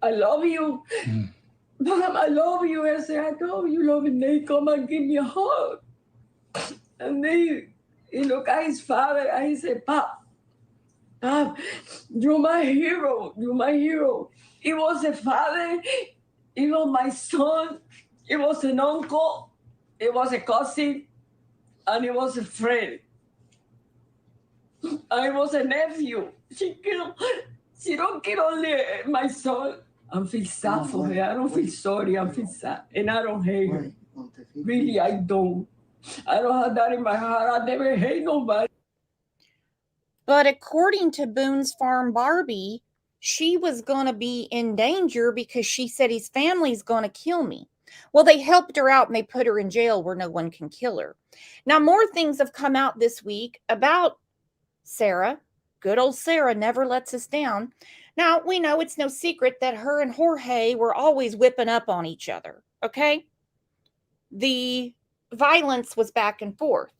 I love you. Mom, I love you. I said, I know you love me. And they come and give me a hug. And then he look at his father and he said, Pop, you're my hero. You're my hero. He was a father. He was my son. He was an uncle. He was a cousin. And he was a friend. I was a nephew. She don't kill only my son. I feel sad for her. I don't feel sorry. I feel sad. And I don't hate her. Really, I don't. I don't have that in my heart. I never hate nobody. But according to Boone's Farm Barbie, she was going to be in danger because she said his family's going to kill me. Well, they helped her out and they put her in jail where no one can kill her. Now, more things have come out this week about Sarah. Good old Sarah never lets us down. Now, we know it's no secret that her and Jorge were always whipping up on each other, okay? The violence was back and forth.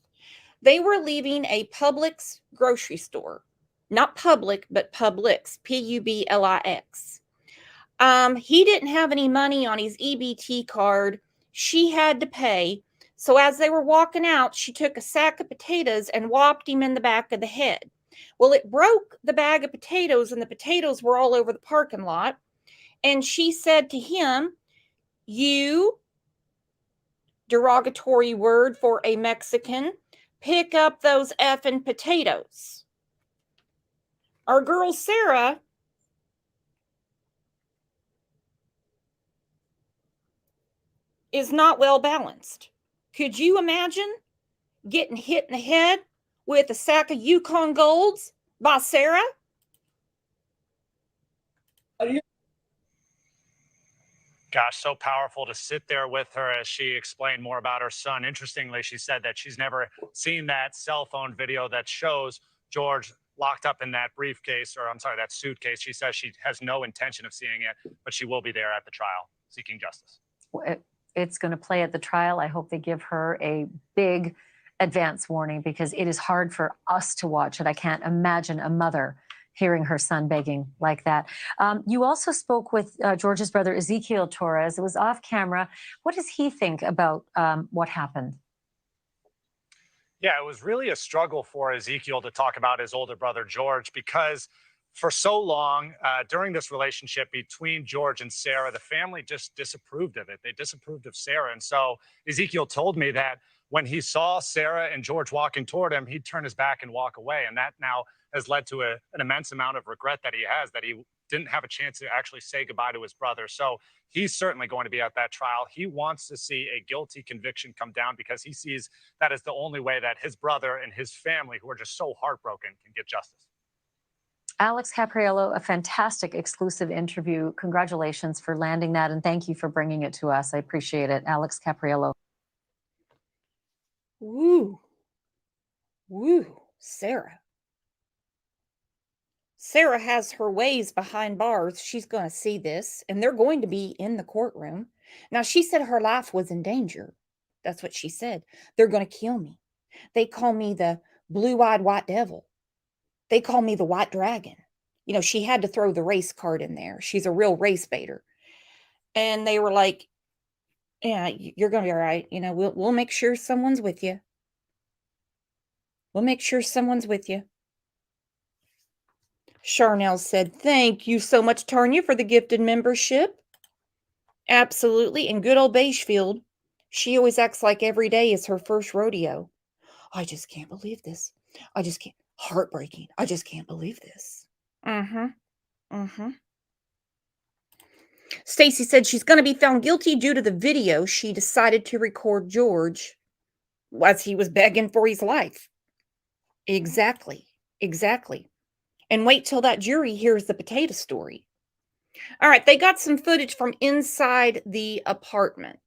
They were leaving a Publix grocery store. Not public, but Publix, P-U-B-L-I-X. He didn't have any money on his EBT card. She had to pay. So as they were walking out, she took a sack of potatoes and whopped him in the back of the head. Well, it broke the bag of potatoes, and the potatoes were all over the parking lot. And she said to him, "You," derogatory word for a Mexican, "pick up those effing potatoes." Our girl Sarah is not well balanced. Could you imagine getting hit in the head with a sack of Yukon Golds by Sarah? Gosh, so powerful to sit there with her as she explained more about her son. Interestingly, she said that she's never seen that cell phone video that shows George locked up in that briefcase, or I'm sorry, that suitcase. She says she has no intention of seeing it, but she will be there at the trial seeking justice. It's going to play at the trial. I hope they give her a big advance warning because it is hard for us to watch it. I can't imagine a mother hearing her son begging like that. You also spoke with George's brother, Ezekiel Torres. It was off camera. What does he think about what happened? Yeah, it was really a struggle for Ezekiel to talk about his older brother, George, because for so long during this relationship between George and Sarah, the family just disapproved of it. They disapproved of Sarah. And so Ezekiel told me that when he saw Sarah and George walking toward him, he'd turn his back and walk away. And that now has led to an immense amount of regret that he has, that he didn't have a chance to actually say goodbye to his brother. So he's certainly going to be at that trial. He wants to see a guilty conviction come down because he sees that as the only way that his brother and his family, who are just so heartbroken, can get justice. Alex Capriello, a fantastic exclusive interview. Congratulations for landing that, and thank you for bringing it to us. I appreciate it. Alex Capriello. Woo. Woo. Sarah. Sarah has her ways behind bars. She's going to see this, and they're going to be in the courtroom. Now, she said her life was in danger. That's what she said. They're going to kill me. They call me the blue-eyed white devil. They call me the white dragon. You know, she had to throw the race card in there. She's a real race baiter. And they were like, yeah, you're going to be all right. You know, we'll make sure someone's with you. We'll make sure someone's with you. Charnel said, thank you so much, Tanya, for the gifted membership. Absolutely. And good old Beigefield, she always acts like every day is her first rodeo. I just can't believe this. I just can't. Heartbreaking. I just can't believe this. Mm-hmm. Mm-hmm. Stacy said she's going to be found guilty due to the video she decided to record George as he was begging for his life. Exactly. Exactly. And wait till that jury hears the potato story. All right, they got some footage from inside the apartment.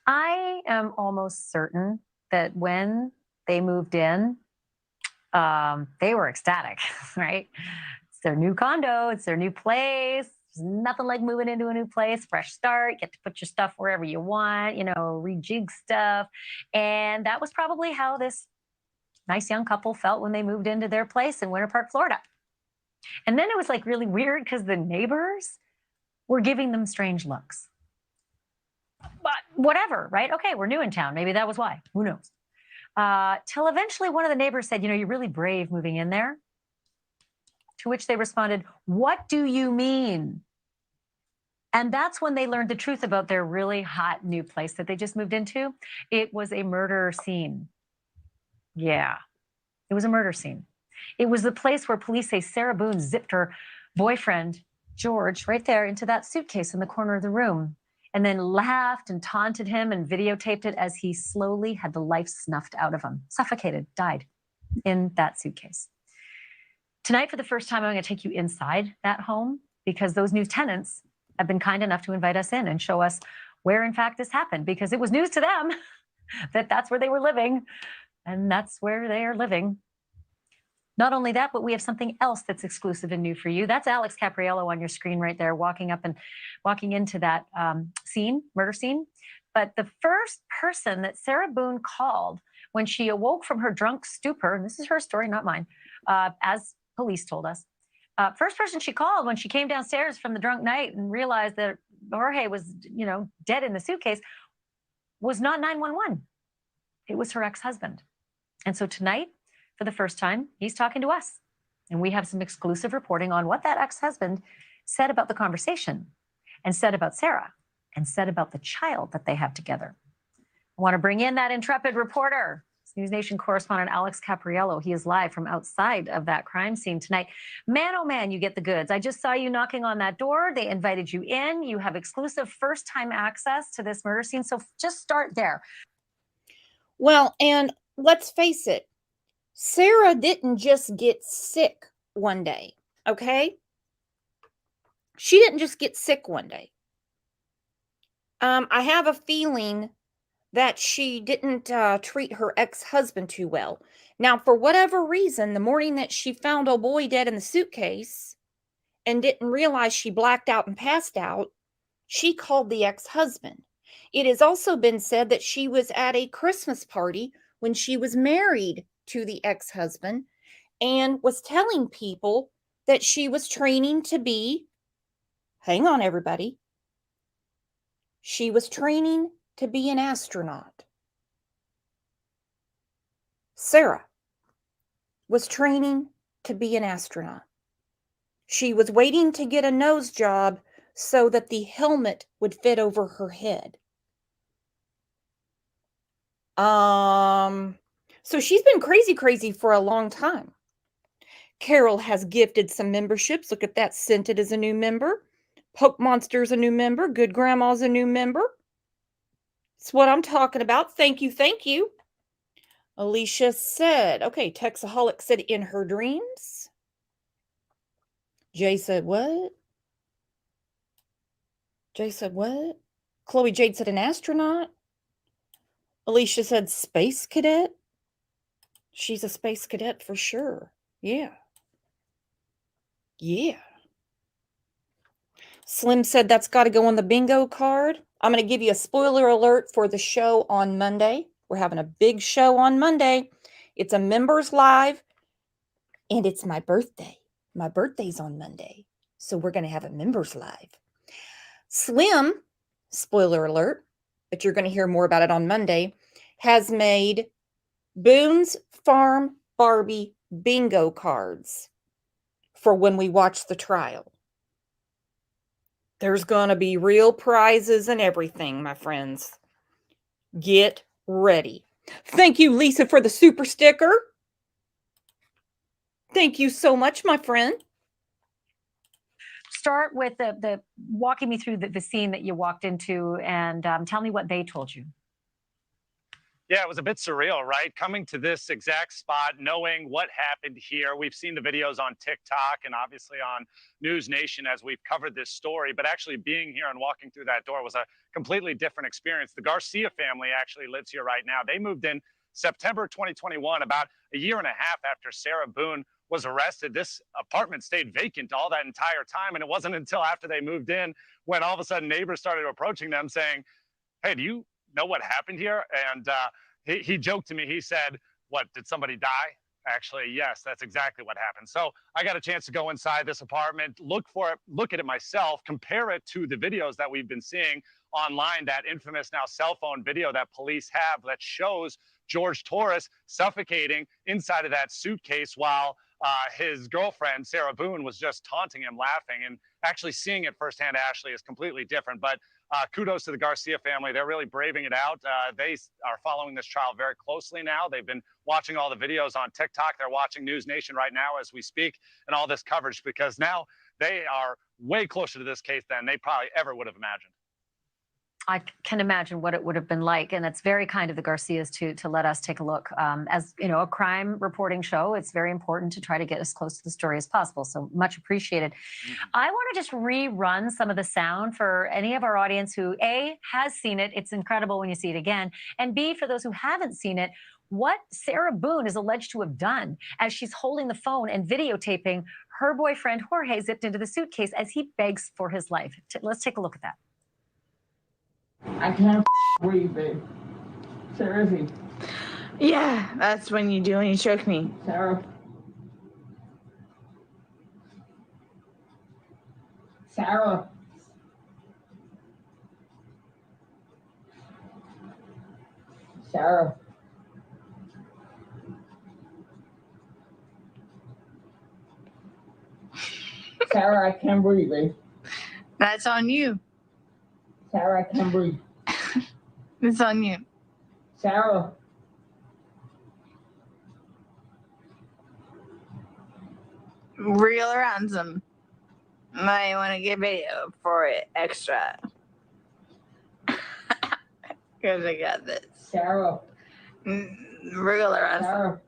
I am almost certain that when they moved in, they were ecstatic, right? It's their new condo, it's their new place. There's nothing like moving into a new place, fresh start, get to put your stuff wherever you want, you know, rejig stuff. And that was probably how this nice young couple felt when they moved into their place in Winter Park, Florida. And then it was like really weird because the neighbors were giving them strange looks. But whatever, right? Okay, we're new in town. Maybe that was why. Who knows? Till eventually one of the neighbors said, you know, you're really brave moving in there. To which they responded, what do you mean? And that's when they learned the truth about their really hot new place that they just moved into. It was a murder scene. Yeah, it was a murder scene. It was the place where police say Sarah Boone zipped her boyfriend, George, right there into that suitcase in the corner of the room, and then laughed and taunted him and videotaped it as he slowly had the life snuffed out of him, suffocated, died in that suitcase. Tonight, for the first time, I'm going to take you inside that home because those new tenants have been kind enough to invite us in and show us where, in fact, this happened, because it was news to them that that's where they were living, and that's where they are living. Not only that, but we have something else that's exclusive and new for you. That's Alex Capriello on your screen right there, walking into that murder scene. But the first person that Sarah Boone called when she awoke from her drunk stupor, and this is her story, not mine, as police told us, first person she called when she came downstairs from the drunk night and realized that Jorge was, you know, dead in the suitcase was not 911. It was her ex-husband. And so tonight, for the first time, he's talking to us. And we have some exclusive reporting on what that ex-husband said about the conversation, and said about Sarah, and said about the child that they have together. I want to bring in that intrepid reporter, News Nation correspondent Alex Capriello. He is live from outside of that crime scene tonight. Man, oh man, you get the goods. I just saw you knocking on that door. They invited you in. You have exclusive first-time access to this murder scene. So just start there. Well, and let's face it, Sarah didn't just get sick one day, okay? She didn't just get sick one day. I have a feeling that she didn't treat her ex-husband too well. Now, for whatever reason, the morning that she found old boy dead in the suitcase and didn't realize she blacked out and passed out, she called the ex-husband. It has also been said that she was at a Christmas party when she was married to the ex-husband and was telling people that she was training to be, hang on everybody, she was training to be an astronaut. Sarah was training to be an astronaut. She was waiting to get a nose job so that the helmet would fit over her head. So she's been crazy for a long time. Carol has gifted some memberships. Look at that, sent it as a new member. Poke Monster's a new member. Good Grandma's a new member. That's what I'm talking about. Thank you, thank you. Alicia said, okay, Texaholic said in her dreams. Jay said, what? Jay said, what? Chloe Jade said, an astronaut. Alicia said, space cadet. She's a space cadet for sure. Yeah. Yeah. Slim said, that's got to go on the bingo card. I'm going to give you a spoiler alert for the show on Monday. We're having a big show on Monday. It's a members live, and it's my birthday. My birthday's on Monday, so we're going to have a members live. Slim, spoiler alert, but you're going to hear more about it on Monday, has made Boone's Farm Barbie bingo cards for when we watch the trial. There's going to be real prizes and everything, my friends. Get ready. Thank you, Lisa, for the super sticker. Thank you so much, my friend. Start with the walking me through the scene that you walked into, and tell me what they told you. Yeah, it was a bit surreal, right? Coming to this exact spot, knowing what happened here. We've seen the videos on TikTok and obviously on News Nation as we've covered this story, but actually being here and walking through that door was a completely different experience. The Garcia family actually lives here right now. They moved in September 2021, about a year and a half after Sarah Boone was arrested. This apartment stayed vacant all that entire time, and it wasn't until after they moved in when all of a sudden neighbors started approaching them saying, hey, do you know what happened here? And he joked to me. He said, what, did somebody die? Actually, yes, that's exactly what happened. So I got a chance to go inside this apartment, look at it myself, compare it to the videos that we've been seeing online, that infamous now cell phone video that police have that shows George Torres suffocating inside of that suitcase while his girlfriend, Sarah Boone, was just taunting him, laughing. And actually seeing it firsthand, Ashley, is completely different. But kudos to the Garcia family. They're really braving it out. They are following this trial very closely now. They've been watching all the videos on TikTok. They're watching News Nation right now as we speak and all this coverage because now they are way closer to this case than they probably ever would have imagined. I can imagine what it would have been like, and it's very kind of the Garcias to let us take a look. As you know, a crime reporting show, it's very important to try to get as close to the story as possible. So much appreciated. I want to just rerun some of the sound for any of our audience who A, has seen it. It's incredible when you see it again, and B, for those who haven't seen it, what Sarah Boone is alleged to have done as she's holding the phone and videotaping her boyfriend Jorge zipped into the suitcase as he begs for his life. Let's take a look at that. I can't breathe, babe. Seriously. Yeah, that's when you do and you choke me. Sarah. Sarah. Sarah. Sarah, I can't breathe, babe. That's on you. Sarah, I can't breathe. It's on you. Sarah. Real or ransom. Might want to get video for it extra. Because I got this. Sarah. Real or ransom. Sarah.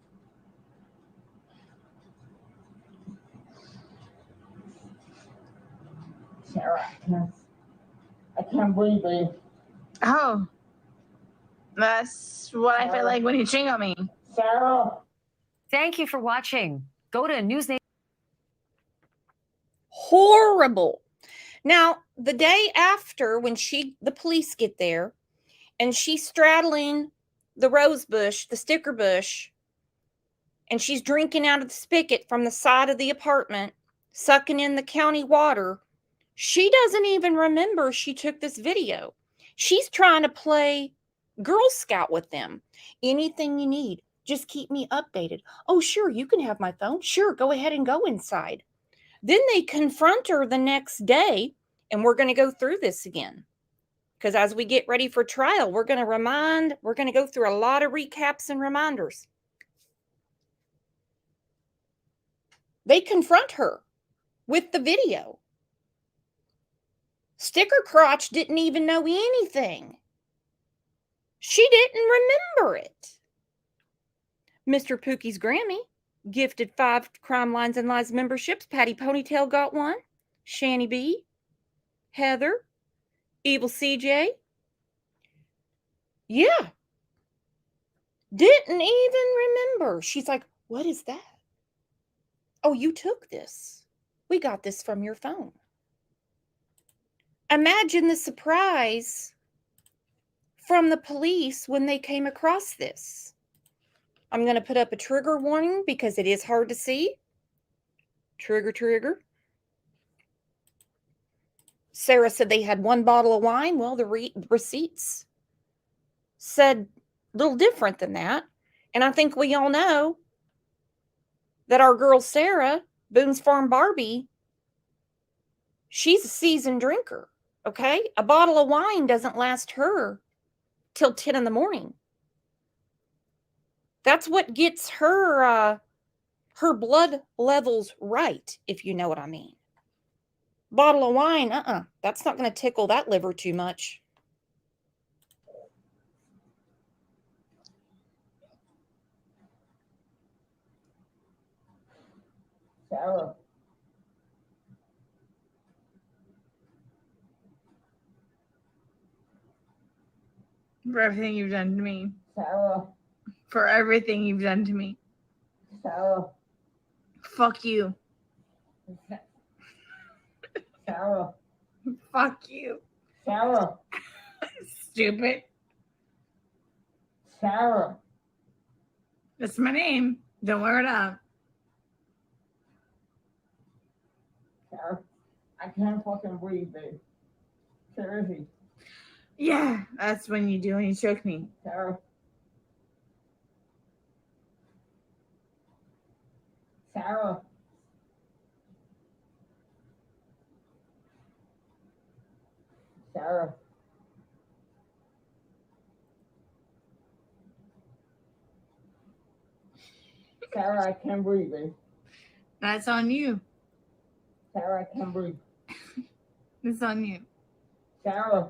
Sarah, I can't breathe, babe. Oh. That's what I feel like when you ching on me. Sarah. Thank you for watching. Go to News Nation. Horrible. Now, the day after, when the police get there, and she's straddling the rose bush, the sticker bush, and she's drinking out of the spigot from the side of the apartment, sucking in the county water, she doesn't even remember she took this video. She's trying to play Girl Scout with them. Anything you need, just keep me updated. Oh, sure, you can have my phone. Sure, go ahead and go inside. Then they confront her the next day, and we're going to go through this again. Because as we get ready for trial, we're going to go through a lot of recaps and reminders. They confront her with the video. Sticker Crotch didn't even know anything. She didn't remember it. Mr. Pookie's Grammy gifted 5 Crime Lines and Lies memberships. Patty Ponytail got one. Shanny B, Heather, Evil CJ. Yeah. Didn't even remember. She's like, what is that? Oh, you took this. We got this from your phone. Imagine the surprise from the police when they came across this. I'm going to put up a trigger warning because it is hard to see. Trigger, trigger. Sarah said they had 1 bottle of wine. Well, the receipts said a little different than that. And I think we all know that our girl Sarah, Boone's Farm Barbie, she's a seasoned drinker, okay? A bottle of wine doesn't last her till 10 in the morning. That's what gets her her blood levels right, if you know what I mean. Bottle of wine, that's not going to tickle that liver too much. Sarah. For everything you've done to me. Sarah. For everything you've done to me. Sarah. Fuck you. Sarah. Fuck you. Sarah. Stupid. Sarah. That's my name. Don't wear it out. Sarah. I can't fucking breathe, babe. Seriously. Yeah, that's when you do when you choke me. Sarah. Sarah. Sarah. Sarah, I can't breathe, babe. That's on you. Sarah, I can't breathe. It's on you. Sarah.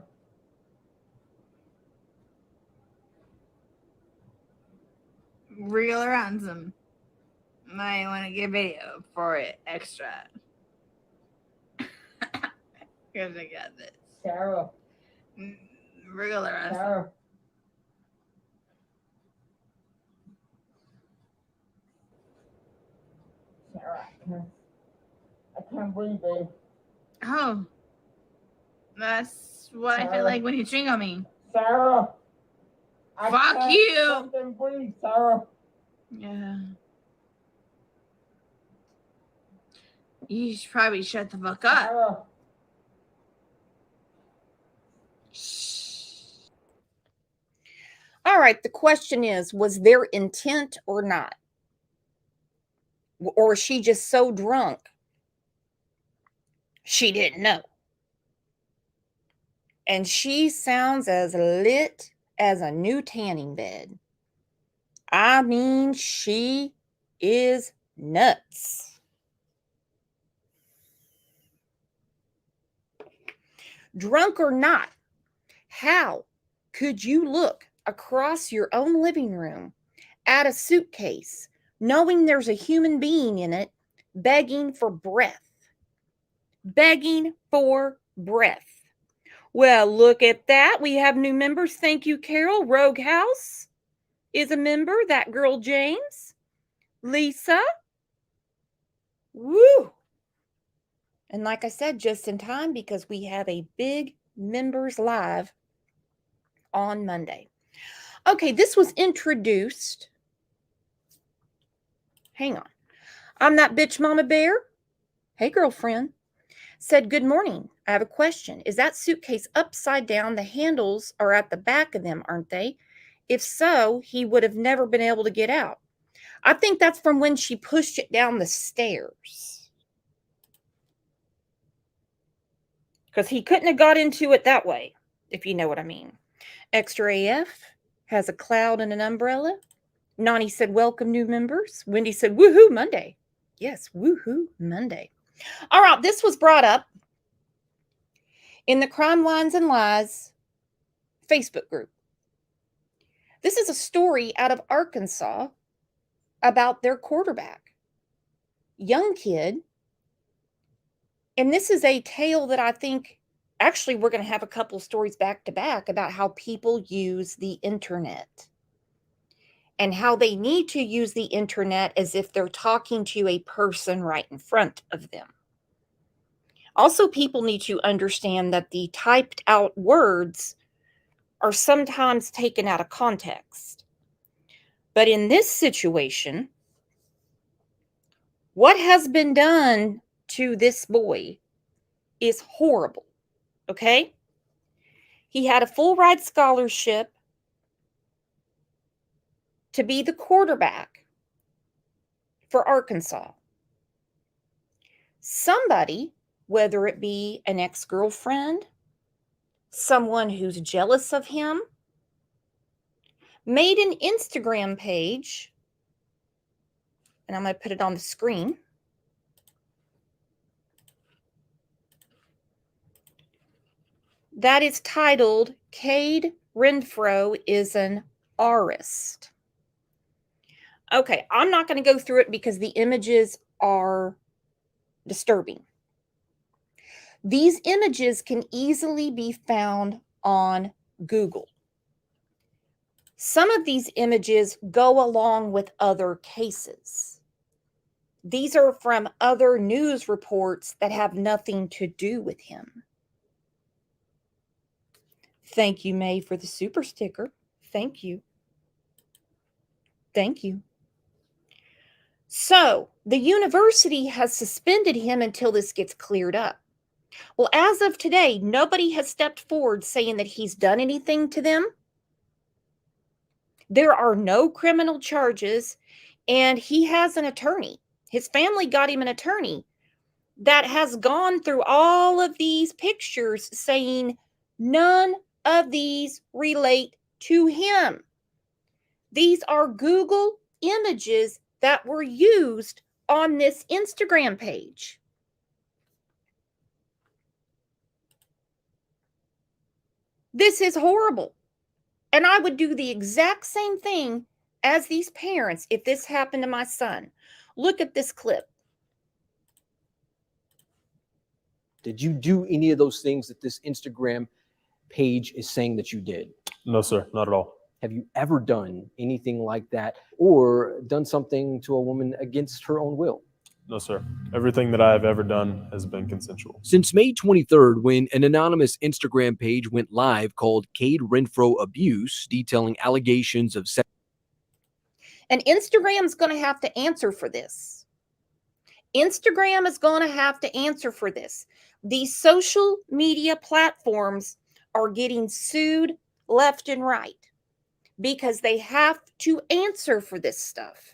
Real or ransom. I want to get video for it extra. Because I got this. Sarah. Real or ransom. Sarah. Sarah, I can't breathe, babe. Oh. That's what I feel like when you ching on me. Sarah. Fuck you. Fucking breathe, Sarah. Yeah. You should probably shut the fuck up. Sarah. All right, the question is, was there intent or not? Or was she just so drunk she didn't know? And she sounds as lit as a new tanning bed. I mean, she is nuts. Drunk or not, how could you look across your own living room at a suitcase, knowing there's a human being in it, begging for breath? Begging for breath. Well, look at that. We have new members. Thank you, Carol. Rogue House is a member. That girl, James. Lisa. Woo. And like I said, just in time because we have a big members live on Monday. Okay, this was introduced. Hang on. I'm that bitch Mama Bear. Hey, girlfriend. Said, good morning. I have a question. Is that suitcase upside down? The handles are at the back of them, aren't they? If so, he would have never been able to get out. I think that's from when she pushed it down the stairs. Because he couldn't have got into it that way, if you know what I mean. Extra AF has a cloud and an umbrella. Nani said, welcome new members. Wendy said, woohoo Monday. Yes, woohoo Monday. All right, this was brought up in the Crime Lines and Lies Facebook group. This is a story out of Arkansas about their quarterback, young kid. And this is a tale that I think actually we're going to have a couple stories back to back about how people use the internet and how they need to use the internet as if they're talking to a person right in front of them. Also, people need to understand that the typed out words are sometimes taken out of context. But in this situation, what has been done to this boy is horrible, okay? He had a full ride scholarship to be the quarterback for Arkansas. Somebody, whether it be an ex-girlfriend, someone who's jealous of him, made an Instagram page, and I'm going to put it on the screen. That is titled, Cade Renfro is an Arist. Okay, I'm not going to go through it because the images are disturbing. These images can easily be found on Google. Some of these images go along with other cases. These are from other news reports that have nothing to do with him. Thank you, May, for the super sticker. Thank you. Thank you. So, the university has suspended him until this gets cleared up. Well, as of today, nobody has stepped forward saying that he's done anything to them. There are no criminal charges, and he has an attorney. His family got him an attorney that has gone through all of these pictures saying none of these relate to him. These are Google images that were used on this Instagram page. This is horrible. And I would do the exact same thing as these parents if this happened to my son. Look at this clip. Did you do any of those things that this Instagram page is saying that you did? No, sir, not at all. Have you ever done anything like that or done something to a woman against her own will? No, sir. Everything that I have ever done has been consensual. Since May 23rd, when an anonymous Instagram page went live called Cade Renfro Abuse, detailing allegations of sex. And Instagram's going to have to answer for this. Instagram is going to have to answer for this. These social media platforms are getting sued left and right because they have to answer for this stuff.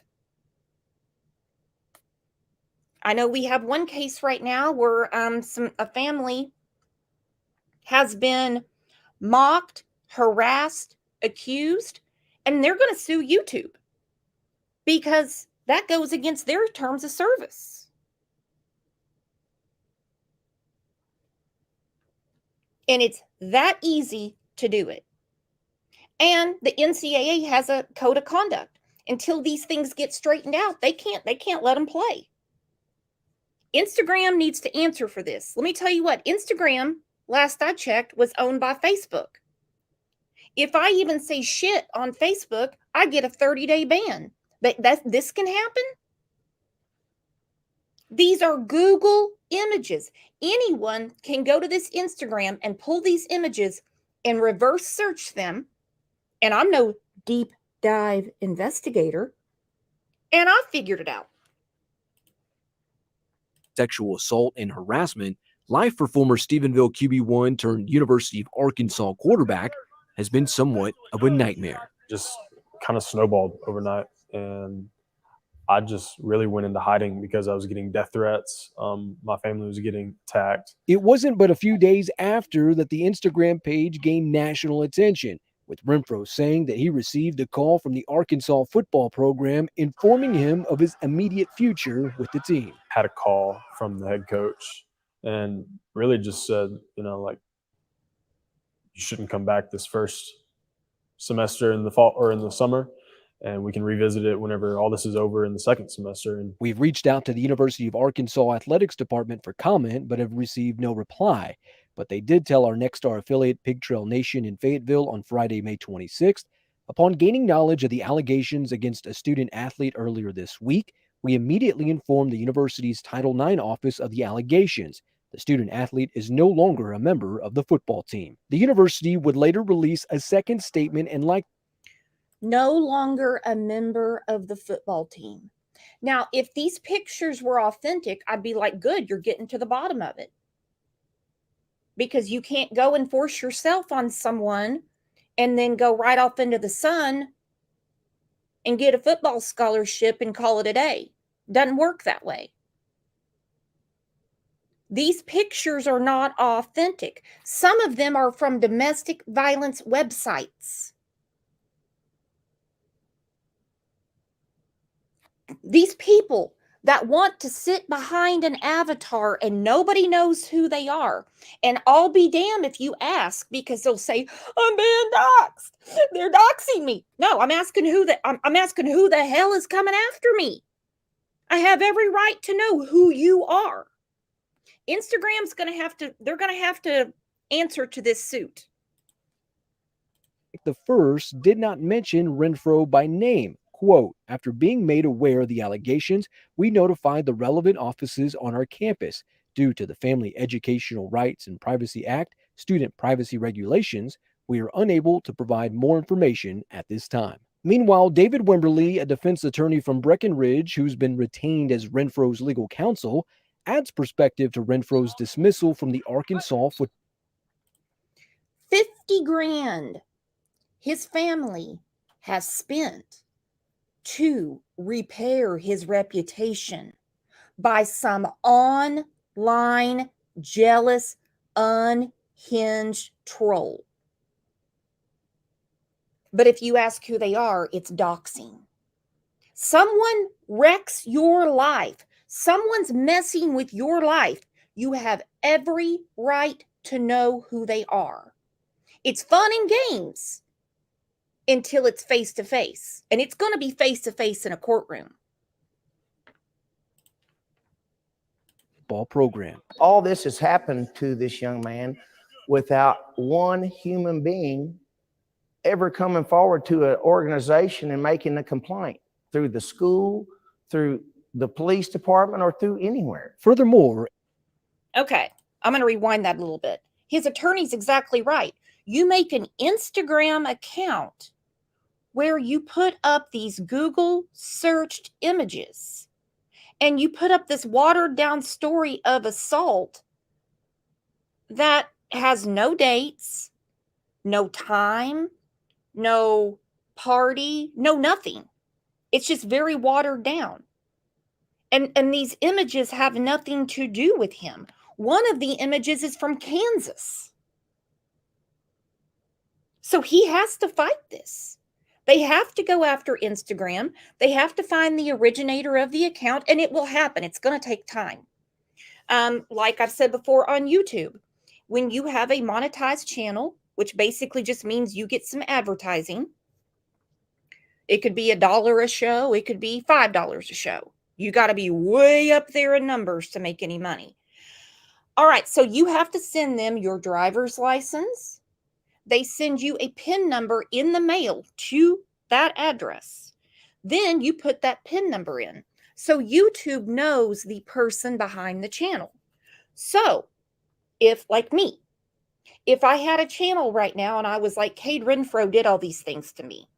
I know we have one case right now where a family has been mocked, harassed, accused, and they're going to sue YouTube because that goes against their terms of service. And it's that easy to do it. And the NCAA has a code of conduct. Until these things get straightened out, they can't let them play. Instagram needs to answer for this. Let me tell you what, Instagram, last I checked, was owned by Facebook. If I even say shit on Facebook, I get a 30-day ban. But this can happen? These are Google images. Anyone can go to this Instagram and pull these images and reverse search them. And I'm no deep dive investigator. And I figured it out. Sexual assault and harassment, life for former Stephenville QB1 turned University of Arkansas quarterback has been somewhat of a nightmare. Just kind of snowballed overnight. And I just really went into hiding because I was getting death threats. My family was getting attacked. It wasn't but a few days after that the Instagram page gained national attention, with Renfro saying that he received a call from the Arkansas football program informing him of his immediate future with the team. Had a call from the head coach and really just said, like, you shouldn't come back this first semester in the fall or in the summer, and we can revisit it whenever all this is over in the second semester. And We've reached out to the University of Arkansas Athletics Department for comment, but have received no reply. But they did tell our Nexstar affiliate Pig Trail Nation in Fayetteville on Friday, May 26th, upon gaining knowledge of the allegations against a student athlete earlier this week, we immediately informed the university's Title IX office of the allegations. The student athlete is no longer a member of the football team. The university would later release a second statement and no longer a member of the football team. Now, if these pictures were authentic, I'd be like, good, you're getting to the bottom of it. Because you can't go and force yourself on someone and then go right off into the sun and get a football scholarship and call it a day. Doesn't work that way. These pictures are not authentic. Some of them are from domestic violence websites. These people that want to sit behind an avatar and nobody knows who they are. And I'll be damned if you ask, because they'll say, I'm being doxxed. They're doxing me. No, I'm asking I'm asking who the hell is coming after me. I have every right to know who you are. Instagram's they're going to have to answer to this suit. The first did not mention Renfro by name. Quote, after being made aware of the allegations, we notified the relevant offices on our campus. Due to the Family Educational Rights and Privacy Act, student privacy regulations, we are unable to provide more information at this time. Meanwhile, David Wimberly, a defense attorney from Breckenridge who's been retained as Renfro's legal counsel, adds perspective to Renfro's dismissal from the Arkansas football. 50 grand his family has spent to repair his reputation by some online jealous, unhinged troll. But if you ask who they are, it's doxing. Someone wrecks your life. Someone's messing with your life. You have every right to know who they are. It's fun and games until it's face to face. And it's going to be face to face in a courtroom. Ball program. All this has happened to this young man without one human being ever coming forward to an organization and making a complaint through the school, through the police department, or through anywhere. Furthermore, okay, I'm going to rewind that a little bit. His attorney's exactly right. You make an Instagram account where you put up these Google searched images and you put up this watered down story of assault that has no dates, no time, no party, no nothing. It's just very watered down. And these images have nothing to do with him. One of the images is from Kansas. So he has to fight this. They have to go after Instagram. They have to find the originator of the account, and it will happen. It's going to take time. Like I've said before on YouTube, when you have a monetized channel, which basically just means you get some advertising, it could be $1 a show. It could be $5 a show. You got to be way up there in numbers to make any money. All right, so you have to send them your driver's license. They send you a PIN number in the mail to that address. Then you put that PIN number in. So YouTube knows the person behind the channel. So if, like me, if I had a channel right now and I was like, Cade Renfro did all these things to me,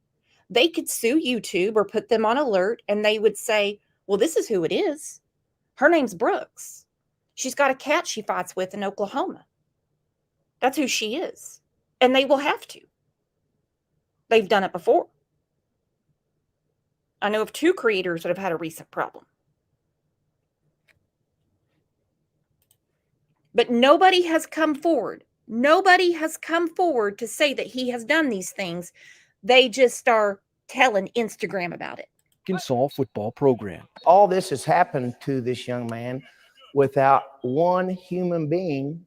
they could sue YouTube or put them on alert, and they would say, well, this is who it is. Her name's Brooks. She's got a cat she fights with in Oklahoma. That's who she is. And they will have to. They've done it before. I know of 2 creators that have had a recent problem. But nobody has come forward. Nobody has come forward to say that he has done these things. They just are telling Instagram about it. Arkansas football program. All this has happened to this young man without one human being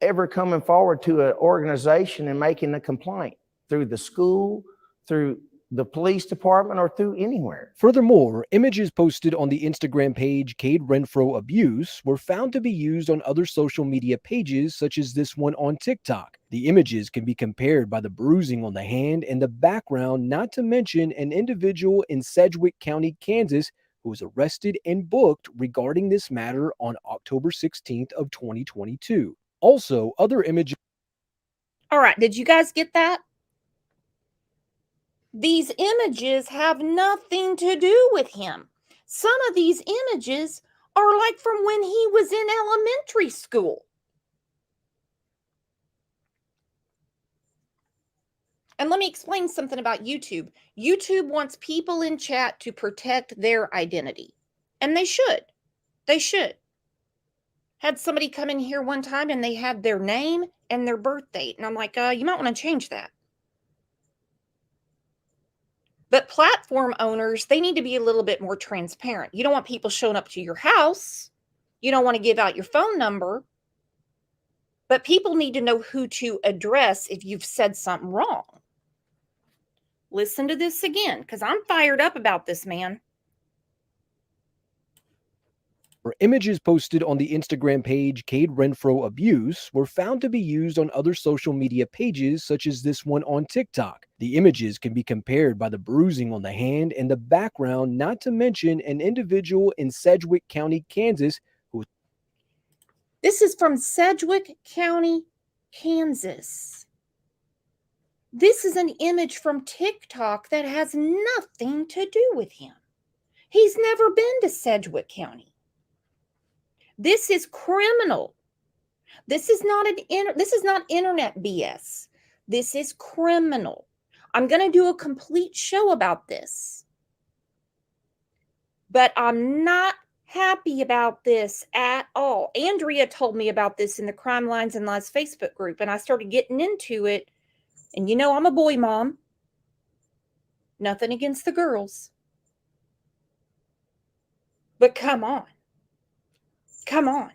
ever coming forward to an organization and making a complaint through the school, through the police department, or through anywhere. Furthermore, images posted on the Instagram page Cade Renfro Abuse were found to be used on other social media pages such as this one on TikTok. The images can be compared by the bruising on the hand and the background, not to mention an individual in Sedgwick County, Kansas, who was arrested and booked regarding this matter on October 16th of 2022. Also, other images. All right, did you guys get that? These images have nothing to do with him. Some of these images are like from when he was in elementary school. And let me explain something about YouTube. YouTube wants people in chat to protect their identity. And they should. They should. Had somebody come in here one time and they had their name and their birth date. And I'm like, you might want to change that. But platform owners, they need to be a little bit more transparent. You don't want people showing up to your house. You don't want to give out your phone number. But people need to know who to address if you've said something wrong. Listen to this again, because I'm fired up about this, man. Images posted on the Instagram page Cade Renfro Abuse were found to be used on other social media pages such as this one on TikTok. The images can be compared by the bruising on the hand and the background, not to mention an individual in Sedgwick County, Kansas, who. This is from Sedgwick County, Kansas. This is an image from TikTok that has nothing to do with him. He's never been to Sedgwick County. This is criminal. This is not internet BS. This is criminal. I'm going to do a complete show about this. But I'm not happy about this at all. Andrea told me about this in the Crime Lines and Lies Facebook group, and I started getting into it. And you know I'm a boy mom. Nothing against the girls. But come on. Come on.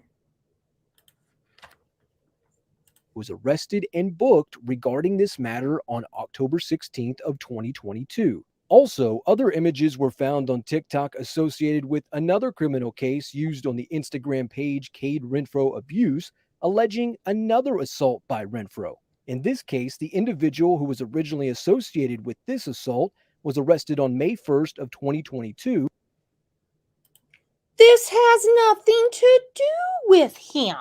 Was arrested and booked regarding this matter on October 16th of 2022. Also, other images were found on TikTok associated with another criminal case used on the Instagram page Cade Renfro Abuse, alleging another assault by Renfro. In this case, the individual who was originally associated with this assault was arrested on May 1st of 2022. This has nothing to do with him.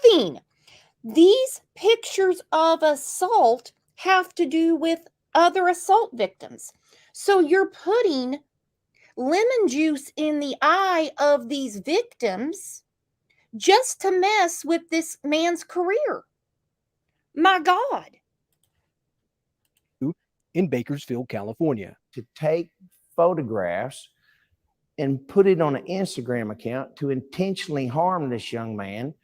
Nothing. These pictures of assault have to do with other assault victims. So you're putting lemon juice in the eye of these victims just to mess with this man's career. My God. In Bakersfield, California. To take photographs and put it on an Instagram account to intentionally harm this young man,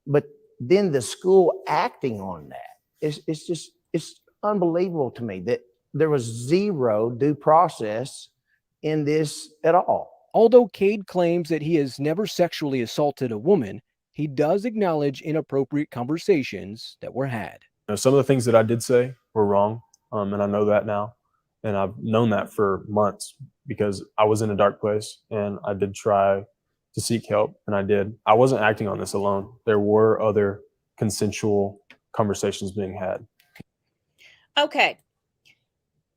but then the school acting on that. It's unbelievable to me that there was zero due process in this at all. Although Cade claims that he has never sexually assaulted a woman, he does acknowledge inappropriate conversations that were had. Some of the things that I did say were wrong, and I know that now. And I've known that for months because I was in a dark place and I did try to seek help, and I did. I wasn't acting on this alone. There were other consensual conversations being had. Okay.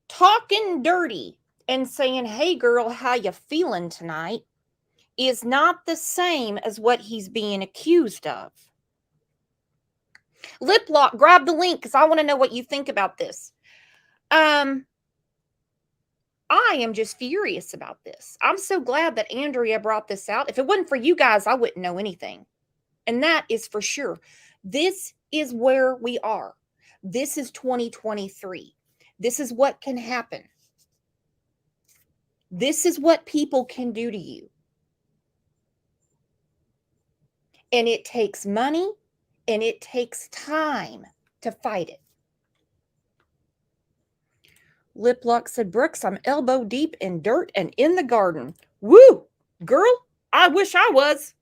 Talking dirty and saying, hey girl, how you feeling tonight is not the same as what he's being accused of. Lip Lock, grab the link because I want to know what you think about this. I am just furious about this. I'm so glad that Andrea brought this out. If it wasn't for you guys, I wouldn't know anything. And that is for sure. This is where we are. This is 2023. This is what can happen. This is what people can do to you. And it takes money and it takes time to fight it. Lip Lock said, Brooks, I'm elbow deep in dirt and in the garden. Woo! Girl, I wish I was.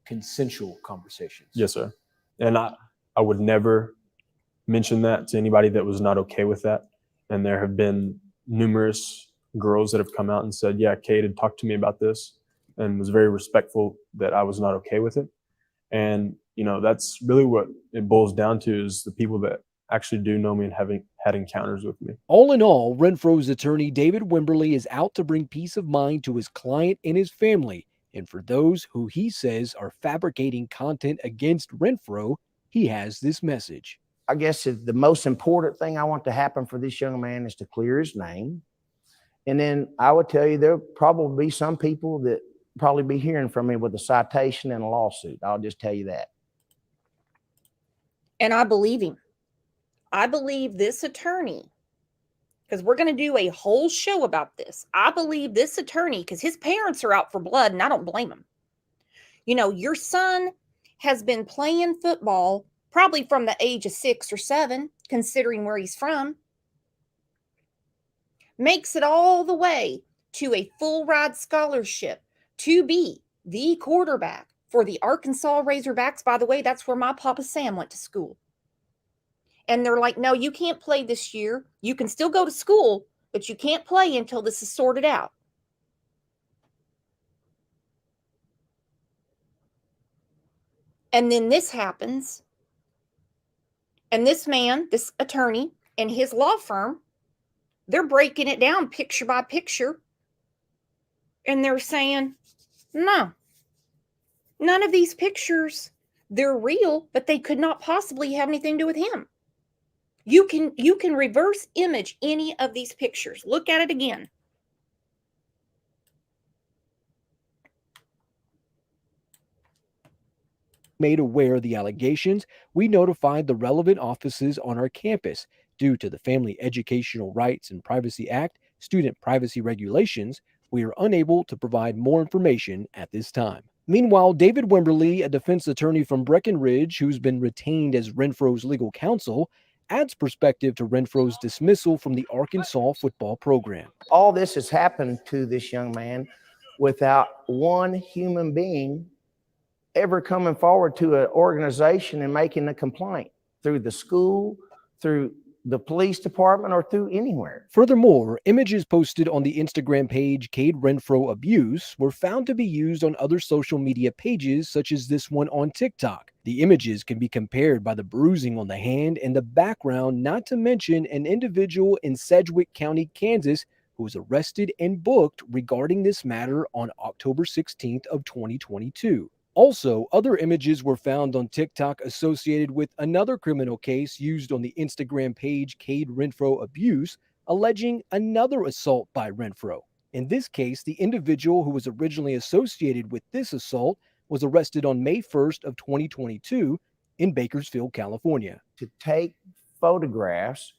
consensual conversations. Yes, sir. And I would never mention that to anybody that was not okay with that. And there have been numerous girls that have come out and said, yeah, Kate had talked to me about this and was very respectful that I was not okay with it. And, you know, that's really what it boils down to, is the people that actually do know me and having had encounters with me. All in all, Renfro's attorney, David Wimberly, is out to bring peace of mind to his client and his family. And for those who he says are fabricating content against Renfro, he has this message. I guess the most important thing I want to happen for this young man is to clear his name. And then I would tell you there'll probably be some people that probably be hearing from me with a citation and a lawsuit. I'll just tell you that. And I believe him. I believe this attorney, because we're going to do a whole show about this. I believe this attorney, because his parents are out for blood, and I don't blame him. You know, your son has been playing football probably from the age of 6 or 7, considering where he's from. Makes it all the way to a full ride scholarship to be the quarterback for the Arkansas Razorbacks. By the way, that's where my Papa Sam went to school. And they're like, no, you can't play this year. You can still go to school, but you can't play until this is sorted out. And then this happens. And this man, this attorney, and his law firm, they're breaking it down picture by picture. And they're saying, no, none of these pictures, they're real, but they could not possibly have anything to do with him. You can reverse image any of these pictures. Look at it again. Made aware of the allegations, we notified the relevant offices on our campus. Due to the Family Educational Rights and Privacy Act, student privacy regulations, we are unable to provide more information at this time. Meanwhile, David Wimberly, a defense attorney from Breckenridge who's been retained as Renfro's legal counsel, adds perspective to Renfro's dismissal from the Arkansas football program. All this has happened to this young man without one human being ever coming forward to an organization and making a complaint through the school, through the police department, or through anywhere. Furthermore, images posted on the Instagram page Cade Renfro Abuse were found to be used on other social media pages, such as this one on TikTok. The images can be compared by the bruising on the hand and the background, not to mention an individual in Sedgwick County, Kansas, who was arrested and booked regarding this matter on October 16th of 2022. Also, other images were found on TikTok associated with another criminal case used on the Instagram page Cade Renfro Abuse, alleging another assault by Renfro. In this case, the individual who was originally associated with this assault was arrested on May 1st of 2022 in Bakersfield, California. To take photographs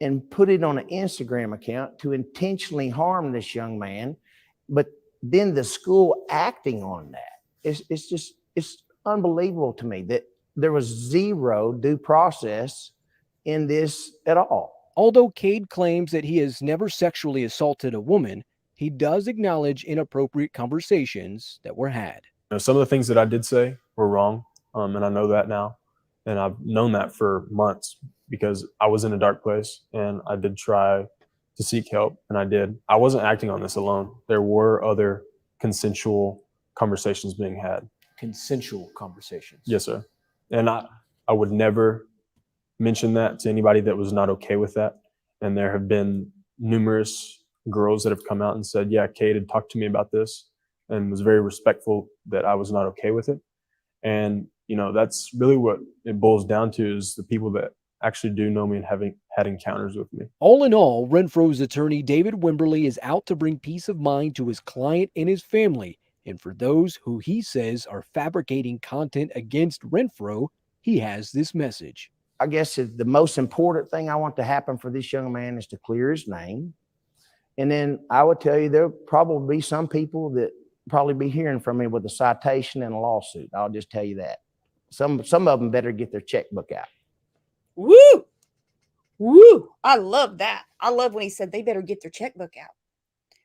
and put it on an Instagram account to intentionally harm this young man, but then the school acting on that. It's unbelievable to me that there was zero due process in this at all. Although Cade claims that he has never sexually assaulted a woman, he does acknowledge inappropriate conversations that were had. You know, some of the things that I did say were wrong, and I know that now. And I've known that for months because I was in a dark place and I did try to seek help, and I did. I wasn't acting on this alone. There were other consensual conversations being had. Consensual conversations. Yes, sir. And I would never mention that to anybody that was not okay with that. And there have been numerous girls that have come out and said, yeah, Kate had talked to me about this and was very respectful that I was not okay with it. And, you know, that's really what it boils down to, is the people that actually do know me and having had encounters with me. All in all, Renfro's attorney, David Wimberly, is out to bring peace of mind to his client and his family. And for those who he says are fabricating content against Renfro, he has this message. I guess the most important thing I want to happen for this young man is to clear his name. And then I would tell you there'll probably be some people that probably be hearing from me with a citation and a lawsuit. I'll just tell you that. Some of them better get their checkbook out. Woo! Woo! I love that. I love when he said they better get their checkbook out.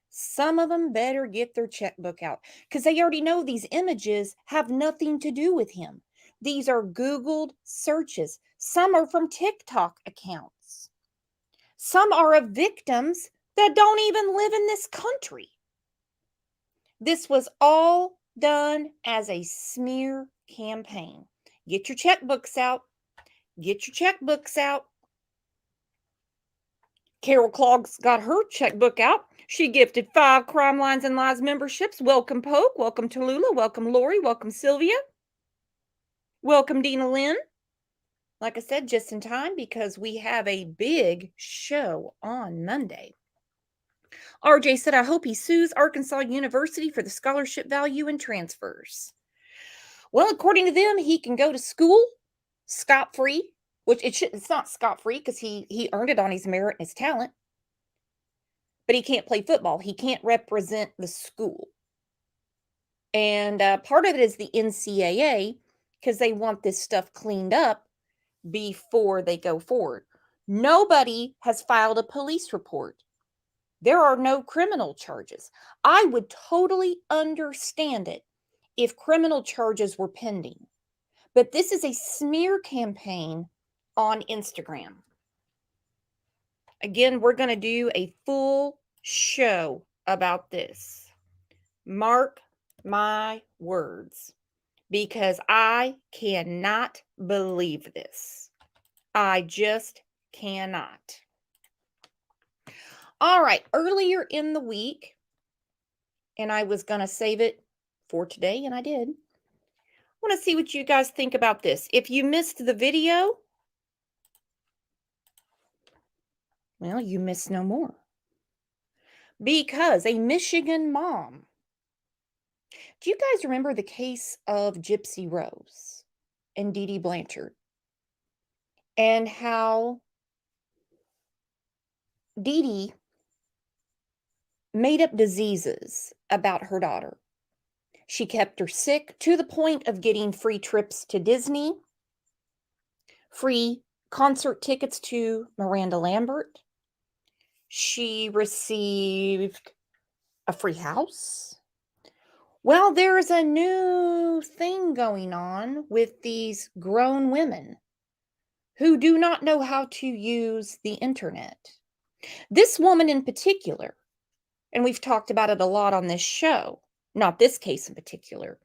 Some of them better get their checkbook out because they already know these images have nothing to do with him. These are Googled searches. Some are from TikTok accounts. Some are of victims that don't even live in this country. This was all done as a smear campaign. Get your checkbooks out. Get your checkbooks out. Carol Clogg's got her checkbook out. She gifted 5 Crime Lines and Lies memberships. Welcome, Poke. Welcome, Tallulah. Welcome, Lori. Welcome, Sylvia. Welcome, Dina Lynn. Like I said, just in time because we have a big show on Monday. RJ said, I hope he sues Arkansas University for the scholarship value and transfers. Well, according to them, he can go to school scot-free, which it's not scot-free because he earned it on his merit and his talent. But he can't play football. He can't represent the school. And part of it is the NCAA because they want this stuff cleaned up before they go forward. Nobody has filed a police report. There are no criminal charges. I would totally understand it if criminal charges were pending. But this is a smear campaign on Instagram. Again, we're going to do a full show about this. Mark my words, because I cannot believe this. I just cannot. All right, earlier in the week, and I was going to save it for today, and I did. I want to see what you guys think about this. If you missed the video, well, you miss no more. Because a Michigan mom, do you guys remember the case of Gypsy Rose and Dee Dee Blanchard? And how Dee Dee made up diseases about her daughter. She kept her sick to the point of getting free trips to Disney, free concert tickets to Miranda Lambert. She received a free house. Well, there's a new thing going on with these grown women who do not know how to use the internet. This woman in particular, and we've talked about it a lot on this show, not this case in particular,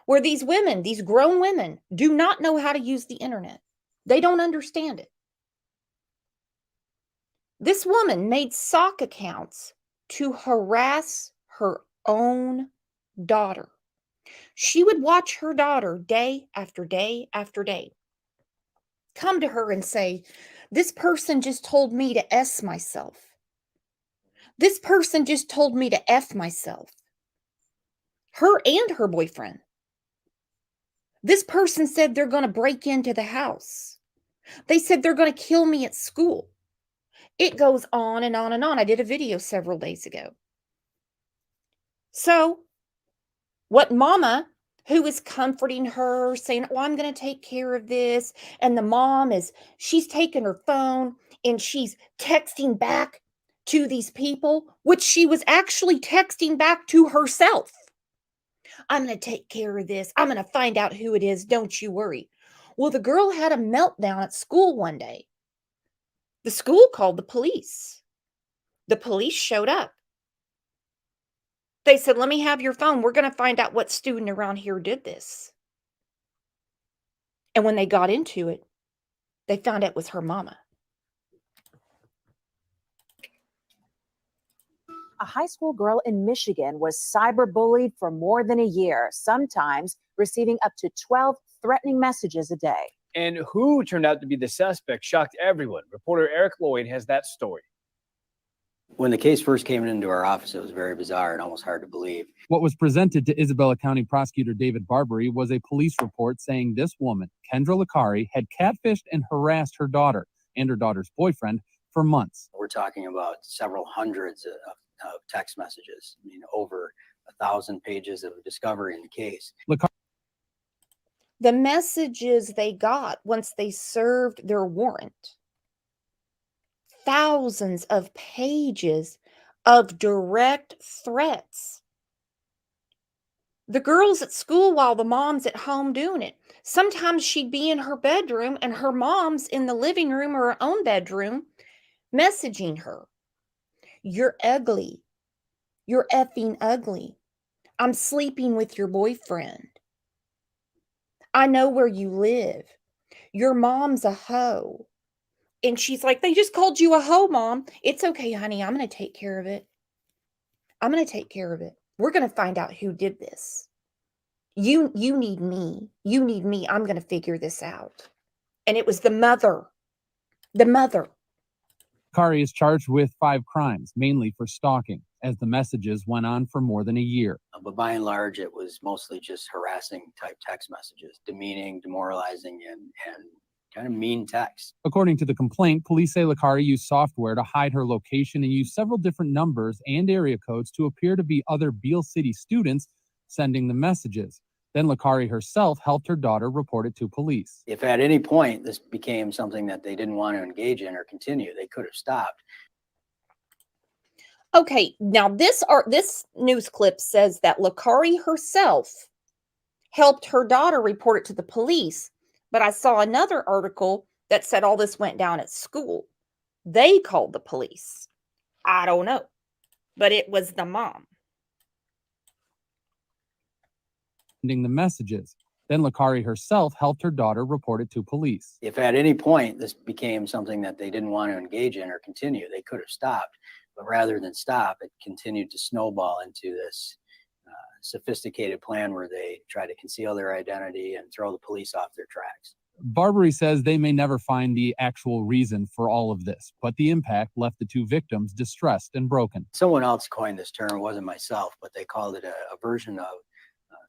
where these women, these grown women, do not know how to use the internet. They don't understand it. This woman made sock accounts to harass her own daughter. She would watch her daughter day after day after day come to her and say, this person just told me to S myself. This person just told me to F myself. Her and her boyfriend. This person said they're going to break into the house. They said they're going to kill me at school. It goes on and on and on. I did a video several days ago. So, what mama, who is comforting her, saying, oh, I'm going to take care of this. And the mom she's taking her phone and she's texting back to these people, which she was actually texting back to herself. I'm going to take care of this. I'm going to find out who it is. Don't you worry. Well, the girl had a meltdown at school one day. The school called the police. The police showed up. They said, let me have your phone. We're going to find out what student around here did this. And when they got into it, they found out it was her mama. A high school girl in Michigan was cyberbullied for more than a year, sometimes receiving up to 12 threatening messages a day. And who turned out to be the suspect shocked everyone. Reporter Eric Lloyd has that story. When the case first came into our office, it was very bizarre and almost hard to believe. What was presented to Isabella County Prosecutor David Barbary was a police report saying this woman, Kendra Licari, had catfished and harassed her daughter and her daughter's boyfriend for months. We're talking about several hundreds of text messages. I mean, over 1,000 pages of discovery in the case. The messages they got once they served their warrant. Thousands of pages of direct threats. The girl's at school while the mom's at home doing it. Sometimes she'd be in her bedroom and her mom's in the living room or her own bedroom messaging her. You're ugly. You're effing ugly. I'm sleeping with your boyfriend. I know where you live. Your mom's a hoe. And she's like, they just called you a hoe, Mom. It's okay, honey. I'm going to take care of it. I'm going to take care of it. We're going to find out who did this. You need me. You need me. I'm going to figure this out. And it was the mother. The mother. Kari is charged with 5 crimes, mainly for stalking, as the messages went on for more than a year. But by and large, it was mostly just harassing type text messages, demeaning, demoralizing, and kind of mean text. According to the complaint, police say Lakari used software to hide her location and used several different numbers and area codes to appear to be other Beale City students sending the messages. Then Lakari herself helped her daughter report it to police. If at any point this became something that they didn't want to engage in or continue, they could have stopped. Okay, now this news clip says that Lakari herself helped her daughter report it to the police. But I saw another article that said all this went down at school. They called the police. I don't know. But it was the mom. Sending the messages. Then Lakari herself helped her daughter report it to police. If at any point this became something that they didn't want to engage in or continue, they could have stopped. But rather than stop, it continued to snowball into this sophisticated plan where they try to conceal their identity and throw the police off their tracks. Barbary says they may never find the actual reason for all of this, but the impact left the 2 victims distressed and broken. Someone else coined this term, it wasn't myself, but they called it a version of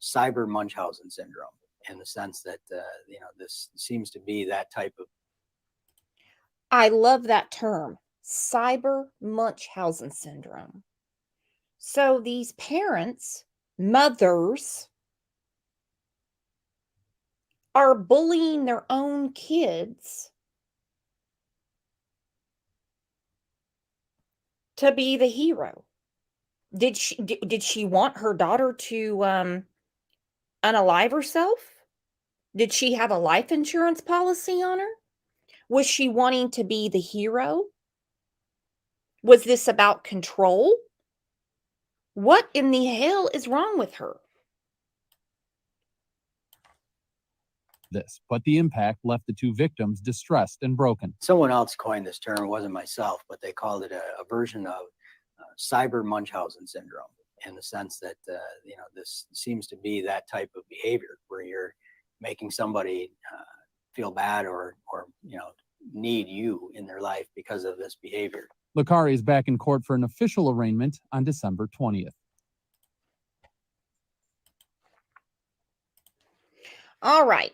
cyber Munchausen syndrome, in the sense that, this seems to be that type of. I love that term, cyber Munchausen syndrome. So these parents, mothers, are bullying their own kids to be the hero. Did she want her daughter to unalive herself? Did she have a life insurance policy on her? Was she wanting to be the hero? Was this about control? What in the hell is wrong with her? But the impact left the 2 victims distressed and broken. Someone else coined this term, it wasn't myself, but they called it a version of cyber Munchausen syndrome, in the sense that, this seems to be that type of behavior where you're making somebody feel bad or need you in their life because of this behavior. Lakari is back in court for an official arraignment on December 20th. All right.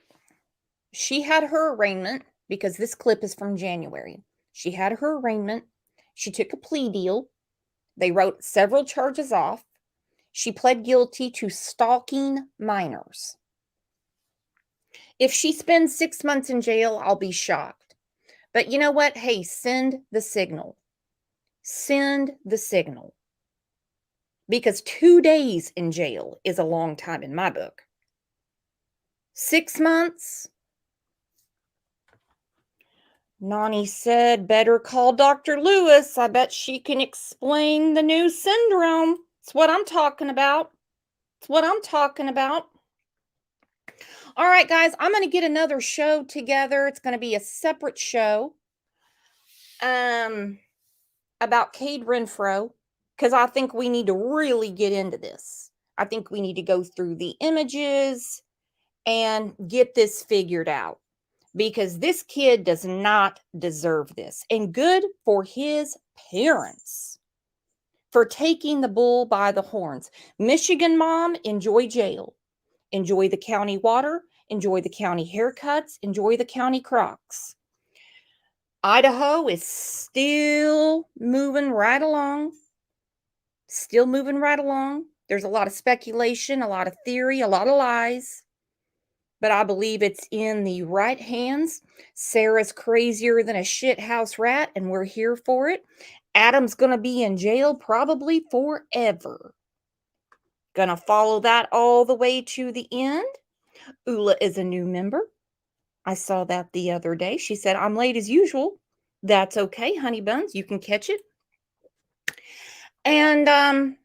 She had her arraignment, because this clip is from January. She had her arraignment. She took a plea deal. They wrote several charges off. She pled guilty to stalking minors. If she spends 6 months in jail, I'll be shocked. But you know what? Hey, send the signal. Send the signal. Because 2 days in jail is a long time in my book. 6 months? Nani said, better call Dr. Lewis. I bet she can explain the new syndrome. It's what I'm talking about. It's what I'm talking about. All right, guys, I'm going to get another show together. It's going to be a separate show about Cade Renfro, because I think we need to really get into this. I think we need to go through the images and get this figured out, because this kid does not deserve this. And good for his parents for taking the bull by the horns. Michigan mom, enjoy jail. Enjoy the county water. Enjoy the county haircuts. Enjoy the county Crocs. Idaho is still moving right along. Still moving right along. There's a lot of speculation, a lot of theory, a lot of lies. But I believe it's in the right hands. Sarah's crazier than a shithouse rat, and we're here for it. Adam's going to be in jail probably forever. Gonna follow that all the way to the end. Ula is a new member. I saw that the other day. She said, I'm late as usual. That's okay, honey buns. You can catch it. And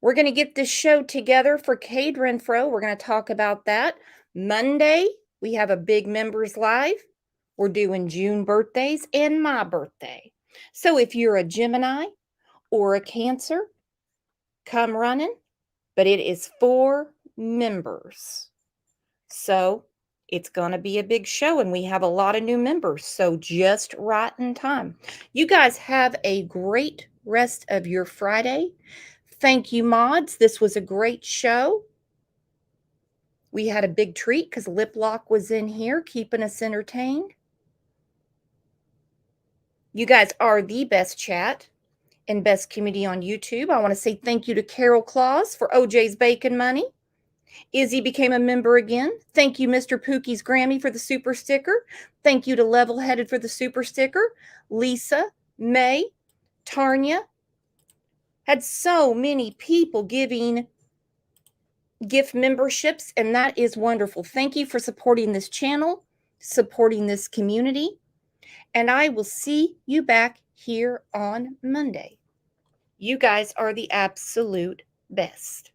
we're going to get this show together for Cade Renfro. We're going to talk about that. Monday, we have a big members live. We're doing June birthdays and my birthday. So if you're a Gemini or a Cancer, come running. But it is for members. So it's going to be a big show, and we have a lot of new members. So just right in time. You guys have a great rest of your Friday. Thank you, mods. This was a great show. We had a big treat because Lip Lock was in here keeping us entertained. You guys are the best chat and best community on YouTube. I want to say thank you to Carol Claus for OJ's Bacon Money. Izzy became a member again. Thank you, Mr. Pookie's Grammy, for the super sticker. Thank you to Level Headed for the super sticker. Lisa, May, Tarnia. Had so many people giving gift memberships, and that is wonderful. Thank you for supporting this channel, supporting this community, and I will see you back here on Monday. You guys are the absolute best.